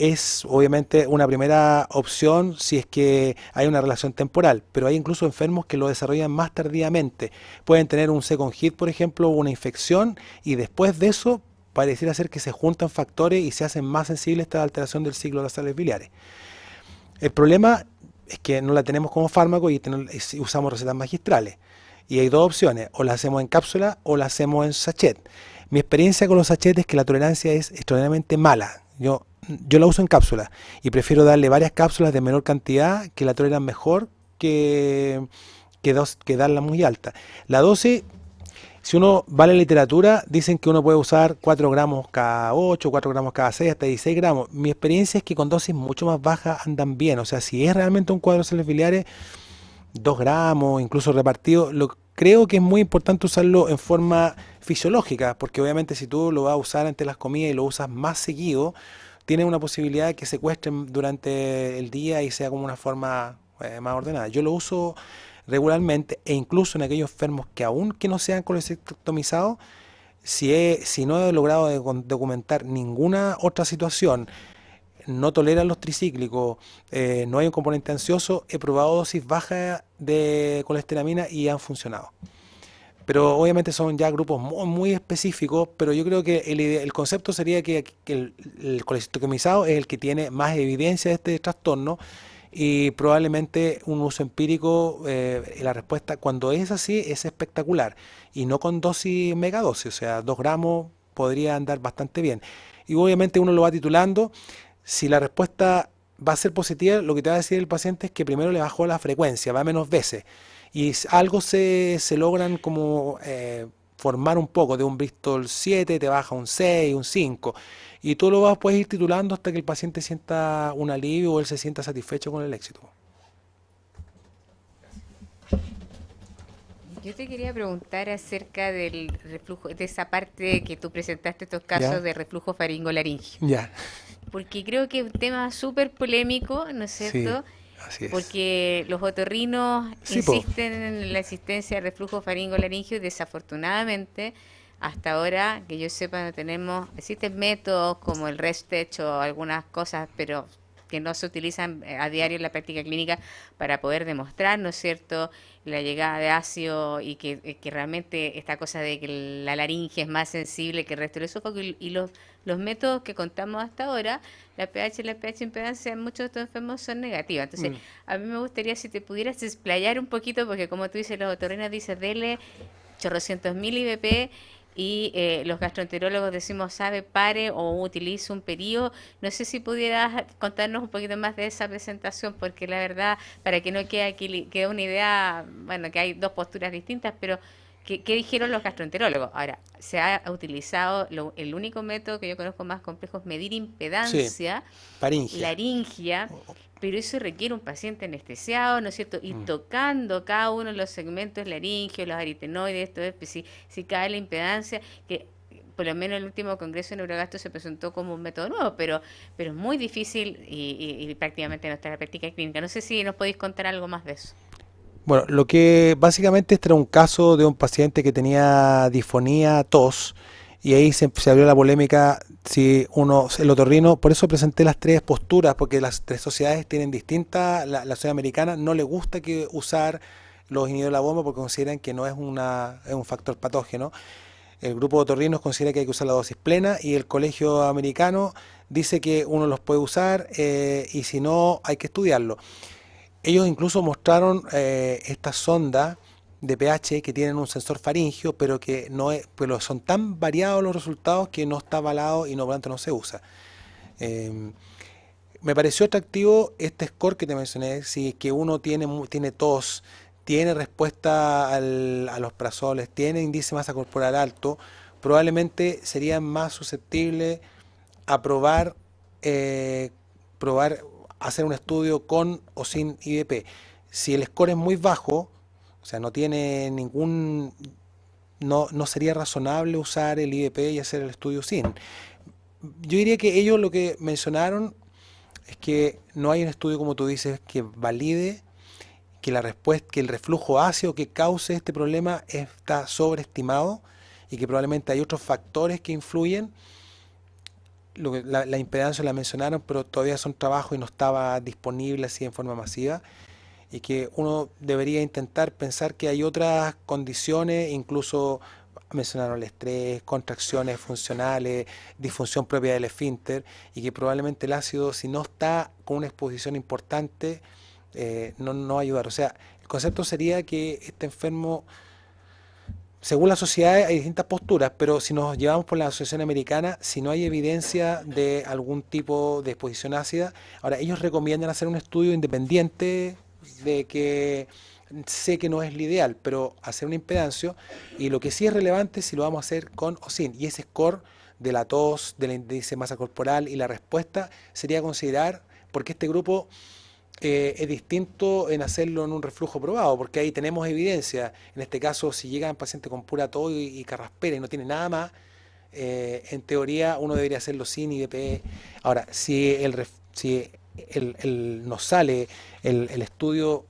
es obviamente una primera opción si es que hay una relación temporal, pero hay incluso enfermos que lo desarrollan más tardíamente. Pueden tener un second hit, por ejemplo, una infección, y después de eso pareciera ser que se juntan factores y se hacen más sensibles a esta alteración del ciclo de las sales biliares. El problema es que no la tenemos como fármaco y usamos recetas magistrales. Y hay dos opciones, o la hacemos en cápsula o la hacemos en sachet. Mi experiencia con los sachets es que la tolerancia es extraordinariamente mala. Yo la uso en cápsula y prefiero darle varias cápsulas de menor cantidad que la toleran mejor que darla muy alta. La dosis, si uno va a la literatura, dicen que uno puede usar 4 gramos cada 8, 4 gramos cada 6, hasta 16 gramos. Mi experiencia es que con dosis mucho más bajas andan bien. O sea, si es realmente un cuadro de sales biliares, 2 gramos, incluso repartido, creo que es muy importante usarlo en forma fisiológica, porque obviamente si tú lo vas a usar ante las comidas y lo usas más seguido, tiene una posibilidad de que secuestren durante el día y sea como una forma más ordenada. Yo lo uso regularmente e incluso en aquellos enfermos que aún que no sean colecectomizados, si no he logrado documentar ninguna otra situación, no toleran los tricíclicos, no hay un componente ansioso, he probado dosis bajas de colesteramina y han funcionado. Pero obviamente son ya grupos muy específicos, pero yo creo que el concepto sería que el colecectomizado es el que tiene más evidencia de este trastorno y probablemente un uso empírico, la respuesta cuando es así es espectacular y no con dosis megadosis, o sea, 2 gramos podría andar bastante bien. Y obviamente uno lo va titulando. Si la respuesta va a ser positiva, lo que te va a decir el paciente es que primero le bajó la frecuencia, va menos veces. Y algo se logran como formar un poco, de un Bristol 7 te baja un 6, un 5. Y tú puedes ir titulando hasta que el paciente sienta un alivio o él se sienta satisfecho con el éxito. Yo te quería preguntar acerca del reflujo, de esa parte que tú presentaste, estos casos ¿Ya? de reflujo faringolaringio. Ya, Porque creo que es un tema súper polémico, ¿no es sí, cierto? así es. Porque los otorrinos Sí, po. insisten en la existencia de reflujo faringolaringio y desafortunadamente hasta ahora, que yo sepa, no tenemos, existen métodos como el Restech o algunas cosas, pero que no se utilizan a diario en la práctica clínica para poder demostrar, ¿no es cierto?, la llegada de ácido y que realmente esta cosa de que la laringe es más sensible que el resto del esófago y los métodos que contamos hasta ahora, la pH y la pH impedancia en muchos de estos enfermos son negativas. Entonces, Mm. a mí me gustaría si te pudieras explayar un poquito, porque como tú dices, los otorrinos dicen, dele chorrocientos mil IBP y los gastroenterólogos decimos, sabe, pare o utilice un periodo. No sé si pudieras contarnos un poquito más de esa presentación, porque la verdad, para que no quede aquí quede una idea, bueno, que hay dos posturas distintas, pero ¿qué dijeron los gastroenterólogos? Ahora, se ha utilizado, el único método que yo conozco más complejo es medir Sí, impedancia faringia. laringia, pero eso requiere un paciente anestesiado, ¿no es cierto? Y Mm. tocando cada uno de los segmentos laringios, los aritenoides, esto es, pues, si cae la impedancia, que por lo menos el último congreso de Neurogastro se presentó como un método nuevo, pero es muy difícil y prácticamente no está en la práctica clínica. No sé si nos podéis contar algo más de eso. Bueno, lo que básicamente este era un caso de un paciente que tenía disfonía, tos, y ahí se abrió la polémica si el otorrino, por eso presenté las tres posturas, porque las tres sociedades tienen distintas, la sociedad americana no le gusta que usar los inhibidores de la bomba porque consideran que no es es un factor patógeno. El grupo de otorrinos considera que hay que usar la dosis plena y el colegio americano dice que uno los puede usar y si no hay que estudiarlo. Ellos incluso mostraron estas sondas de pH que tienen un sensor faringio, pero que no es, pero son tan variados los resultados que no está avalado y no, por lo tanto no se usa. Eh, Me pareció atractivo este score que te mencioné, si que uno tiene tos, tiene respuesta a los prazoles, tiene índice de masa corporal alto, probablemente sería más susceptible a eh, probar hacer un estudio con o sin IDP. Si el score es muy bajo, o sea, no tiene no sería razonable usar el IDP y hacer el estudio sin. Yo diría que ellos lo que mencionaron es que no hay un estudio, como tú dices, que valide que la respuesta, que el reflujo ácido que cause este problema está sobreestimado y que probablemente hay otros factores que influyen. la impedancia la mencionaron, pero todavía son trabajos y no estaba disponible así en forma masiva, y que uno debería intentar pensar que hay otras condiciones, incluso mencionaron el estrés, contracciones funcionales, disfunción propia del esfínter, y que probablemente el ácido, si no está con una exposición importante, no va a ayudar. O sea, el concepto sería que este enfermo, según la sociedad hay distintas posturas, pero si nos llevamos por la Asociación Americana, si no hay evidencia de algún tipo de exposición ácida, ahora ellos recomiendan hacer un estudio independiente de que sé que no es lo ideal, pero hacer un impedancio, y lo que sí es relevante es si lo vamos a hacer con o sin, y ese score de la tos, del índice de masa corporal y la respuesta sería considerar, porque este grupo es distinto en hacerlo en un reflujo probado, porque ahí tenemos evidencia. En este caso, si llega un paciente con pura tos y carraspera y no tiene nada más, en teoría uno debería hacerlo sin IDP. Ahora, si nos sale el estudio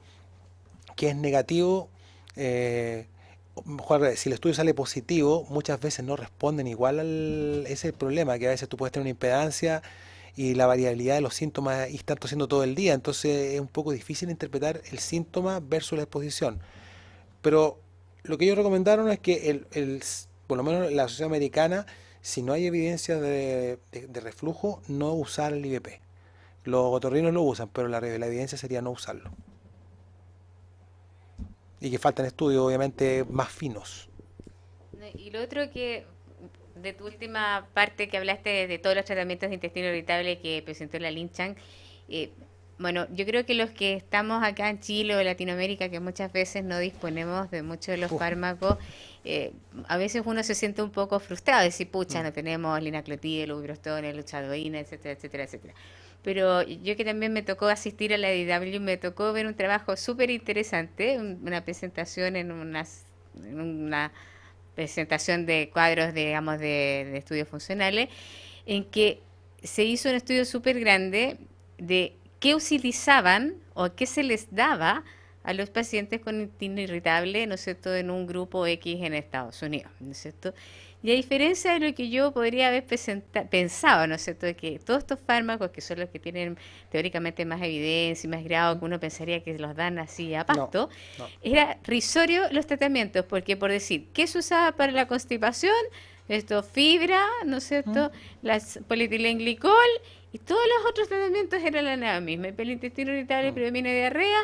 que es negativo, mejor al revés, si el estudio sale positivo, muchas veces no responden igual ese es el problema, que a veces tú puedes tener una impedancia y la variabilidad de los síntomas y estar tosiendo todo el día, entonces es un poco difícil interpretar el síntoma versus la exposición. Pero lo que ellos recomendaron es que por lo menos la Sociedad Americana, si no hay evidencia de reflujo, no usar el IVP. Los otorrinos lo usan, pero la evidencia sería no usarlo. Y que faltan estudios, obviamente, más finos. No, y lo otro que, de tu última parte que hablaste de todos los tratamientos de intestino irritable que presentó la Lin Chang, eh, bueno, yo creo que los que estamos acá en Chile o en Latinoamérica, que muchas veces no disponemos de muchos de los fármacos, a veces uno se siente un poco frustrado, decir, pucha, no tenemos linaclotide, lubiprostol, luchadoína, etcétera, etcétera, etcétera. Pero yo que también me tocó asistir a la IW, me tocó ver un trabajo súper interesante, una presentación en una presentación de cuadros, digamos, de estudios funcionales, en que se hizo un estudio súper grande de qué utilizaban o qué se les daba a los pacientes con intestino irritable, ¿no es cierto?, en un grupo X en Estados Unidos, ¿no es cierto? Y a diferencia de lo que yo podría haber pensado, ¿no es cierto?, de que todos estos fármacos, que son los que tienen teóricamente más evidencia y más grado, que uno pensaría que los dan así a pasto, No. era risorio los tratamientos, porque por decir, ¿qué se usaba para la constipación? Esto, fibra, ¿no es cierto?, las polietilenglicol, y todos los otros tratamientos eran la nada misma. El intestino irritable, predomina diarrea,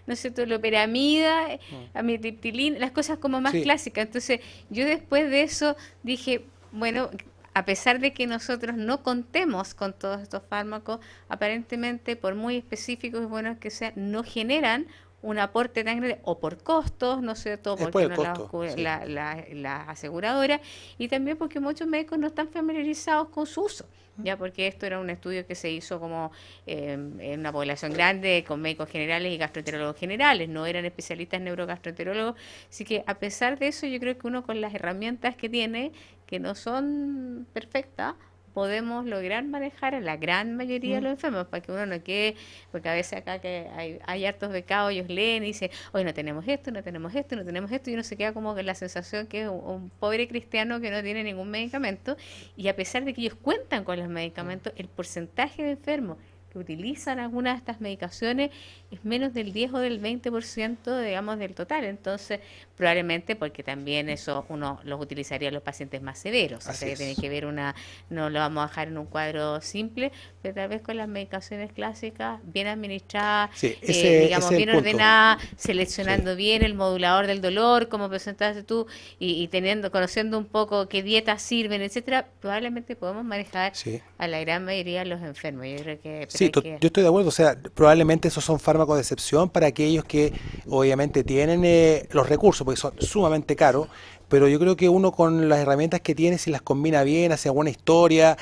¿no es cierto?, loperamida, amitriptilina, las cosas como más Sí, clásicas. Entonces, yo después de eso dije, bueno, a pesar de que nosotros no contemos con todos estos fármacos, aparentemente, por muy específicos y buenos que sean, no generan un aporte tan grande, o por costos, ¿no es cierto?, es por porque el no costo, sí. la aseguradora, y también porque muchos médicos no están familiarizados con su uso, ya porque esto era un estudio que se hizo como en una población grande, con médicos generales y gastroenterólogos generales, no eran especialistas neurogastroenterólogos, así que a pesar de eso, yo creo que uno con las herramientas que tiene, que no son perfectas, podemos lograr manejar a la gran mayoría de los enfermos, para que uno no quede, porque a veces acá que hay hartos becados, ellos leen y dicen, hoy no tenemos esto, no tenemos esto, no tenemos esto, y uno se queda como con la sensación que es un pobre cristiano que no tiene ningún medicamento, y a pesar de que ellos cuentan con los medicamentos, el porcentaje de enfermos que utilizan algunas de estas medicaciones es menos del 10 o del 20%, digamos, del total. Entonces, probablemente porque también eso uno los utilizaría en los pacientes más severos. O Así sea, que tiene es. que ver no lo vamos a dejar en un cuadro simple, pero tal vez con las medicaciones clásicas, bien administradas, Sí, ese digamos, es el bien punto. ordenadas, Sí. seleccionando bien el modulador del dolor, como presentaste tú, y conociendo un poco qué dietas sirven, etcétera, probablemente podemos manejar Sí. a la gran mayoría de los enfermos. Yo creo que, pero Sí, hay que... yo estoy de acuerdo. O sea, probablemente esos son fármacos de excepción para aquellos que obviamente tienen los recursos, porque son sumamente caros, pero yo creo que uno con las herramientas que tiene, si las combina bien, hace buena historia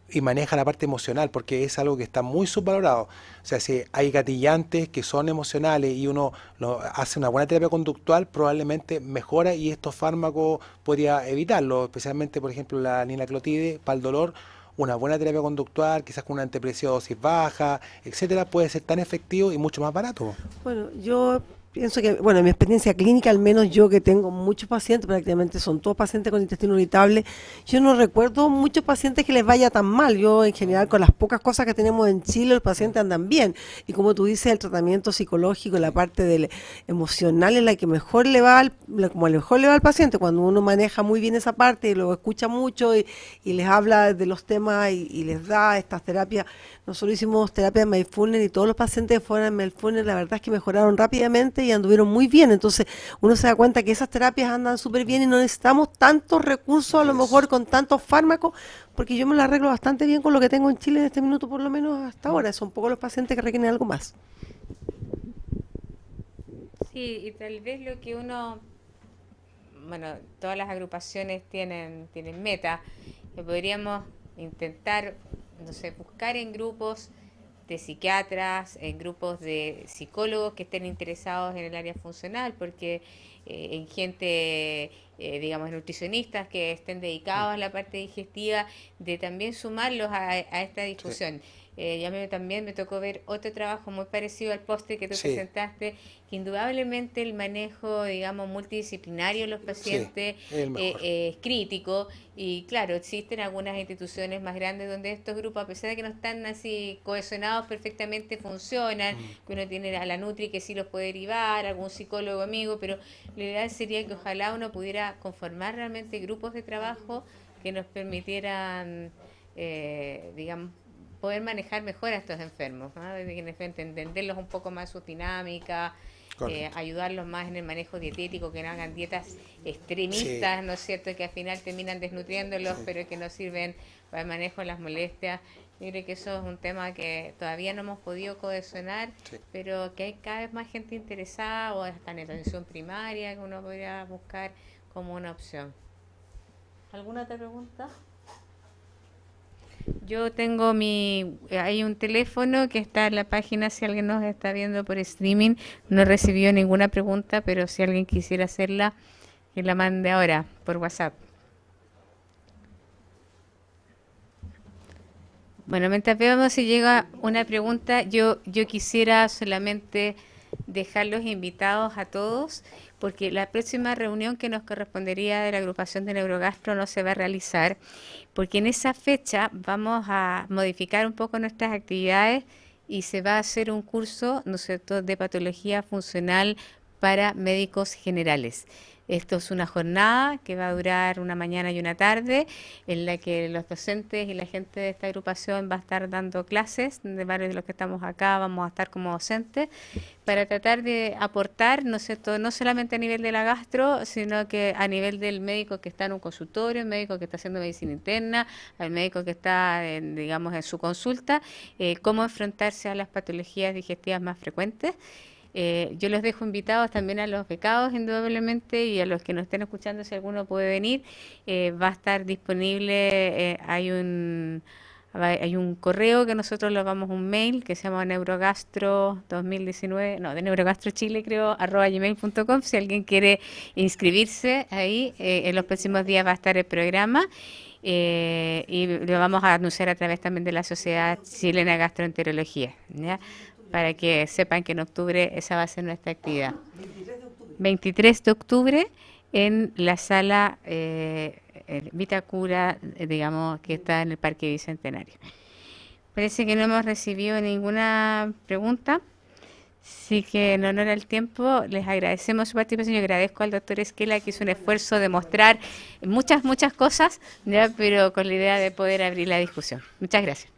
y maneja la parte emocional, porque es algo que está muy subvalorado. O sea, si hay gatillantes que son emocionales y uno hace una buena terapia conductual, probablemente mejora y estos fármacos podría evitarlo, especialmente, por ejemplo, la linaclotide para el dolor. Una buena terapia conductual, quizás con una antidepresiva dosis baja, etcétera, puede ser tan efectivo y mucho más barato. Bueno, yo Pienso que, bueno, en mi experiencia clínica, al menos yo que tengo muchos pacientes, prácticamente son todos pacientes con intestino irritable, yo no recuerdo muchos pacientes que les vaya tan mal. Yo, en general, con las pocas cosas que tenemos en Chile, los pacientes andan bien. Y como tú dices, el tratamiento psicológico, la parte emocional es la que mejor le va como mejor le va al paciente, cuando uno maneja muy bien esa parte y lo escucha mucho y les habla de los temas y les da estas terapias. Nosotros hicimos terapia de Mindfulness y todos los pacientes que fueron en Mindfulness, la verdad es que mejoraron rápidamente y anduvieron muy bien. Entonces uno se da cuenta que esas terapias andan súper bien y no necesitamos tantos recursos, a lo mejor con tantos fármacos, porque yo me lo arreglo bastante bien con lo que tengo en Chile en este minuto, por lo menos hasta ahora. Son pocos los pacientes que requieren algo más. Sí, y tal vez lo que uno, bueno, todas las agrupaciones tienen meta, que podríamos intentar, no sé, buscar en grupos de psiquiatras, en grupos de psicólogos que estén interesados en el área funcional, porque en gente, digamos, nutricionistas que estén dedicados a la parte digestiva, de también sumarlos a esta discusión. Sí. Y a mí también me tocó ver otro trabajo muy parecido al póster que tú presentaste, que indudablemente el manejo, digamos, multidisciplinario de los pacientes es crítico. Y claro, existen algunas instituciones más grandes donde estos grupos, a pesar de que no están así cohesionados perfectamente, funcionan, que uno tiene a la Nutri que sí los puede derivar, algún psicólogo amigo, pero lo ideal sería que ojalá uno pudiera conformar realmente grupos de trabajo que nos permitieran, digamos, poder manejar mejor a estos enfermos, ¿no? Entenderlos un poco más su dinámica, ayudarlos más en el manejo dietético, que no hagan dietas extremistas, ¿no es cierto?, que al final terminan desnutriéndolos, pero que no sirven para el manejo de las molestias. Yo creo que eso es un tema que todavía no hemos podido cohesionar, pero que hay cada vez más gente interesada, o hasta en atención primaria, que uno podría buscar como una opción. ¿Alguna otra pregunta? Yo tengo hay un teléfono que está en la página, si alguien nos está viendo por streaming. No recibió ninguna pregunta, pero si alguien quisiera hacerla, que la mande ahora por WhatsApp. Bueno, mientras veamos si llega una pregunta, yo quisiera solamente dejarlos invitados a todos, porque la próxima reunión que nos correspondería de la agrupación de Neurogastro no se va a realizar, porque en esa fecha vamos a modificar un poco nuestras actividades y se va a hacer un curso, ¿no es cierto?, de patología funcional para médicos generales. Esto es una jornada que va a durar una mañana y una tarde, en la que los docentes y la gente de esta agrupación va a estar dando clases, de varios de los que estamos acá vamos a estar como docentes, para tratar de aportar, ¿no es cierto?, no solamente a nivel de la gastro, sino que a nivel del médico que está en un consultorio, el médico que está haciendo medicina interna, al médico que está, digamos, en su consulta, cómo enfrentarse a las patologías digestivas más frecuentes. Yo los dejo invitados también a los becados, indudablemente, y a los que nos estén escuchando, si alguno puede venir, va a estar disponible, hay un correo que nosotros lo vamos, un mail que se llama Neurogastro 2019, no, de Neurogastro Chile, creo, @gmail.com. Si alguien quiere inscribirse ahí, en los próximos días va a estar el programa. Y lo vamos a anunciar a través también de la Sociedad Chilena de Gastroenterología, ¿ya?, para que sepan que en octubre esa va a ser nuestra actividad. 23 de octubre en la sala Vitacura, digamos, que está en el Parque Bicentenario. Parece que no hemos recibido ninguna pregunta, así que en honor al tiempo les agradecemos su participación. Yo agradezco al doctor Esquela, que hizo un esfuerzo de mostrar muchas cosas, ¿ya?, pero con la idea de poder abrir la discusión. Muchas gracias.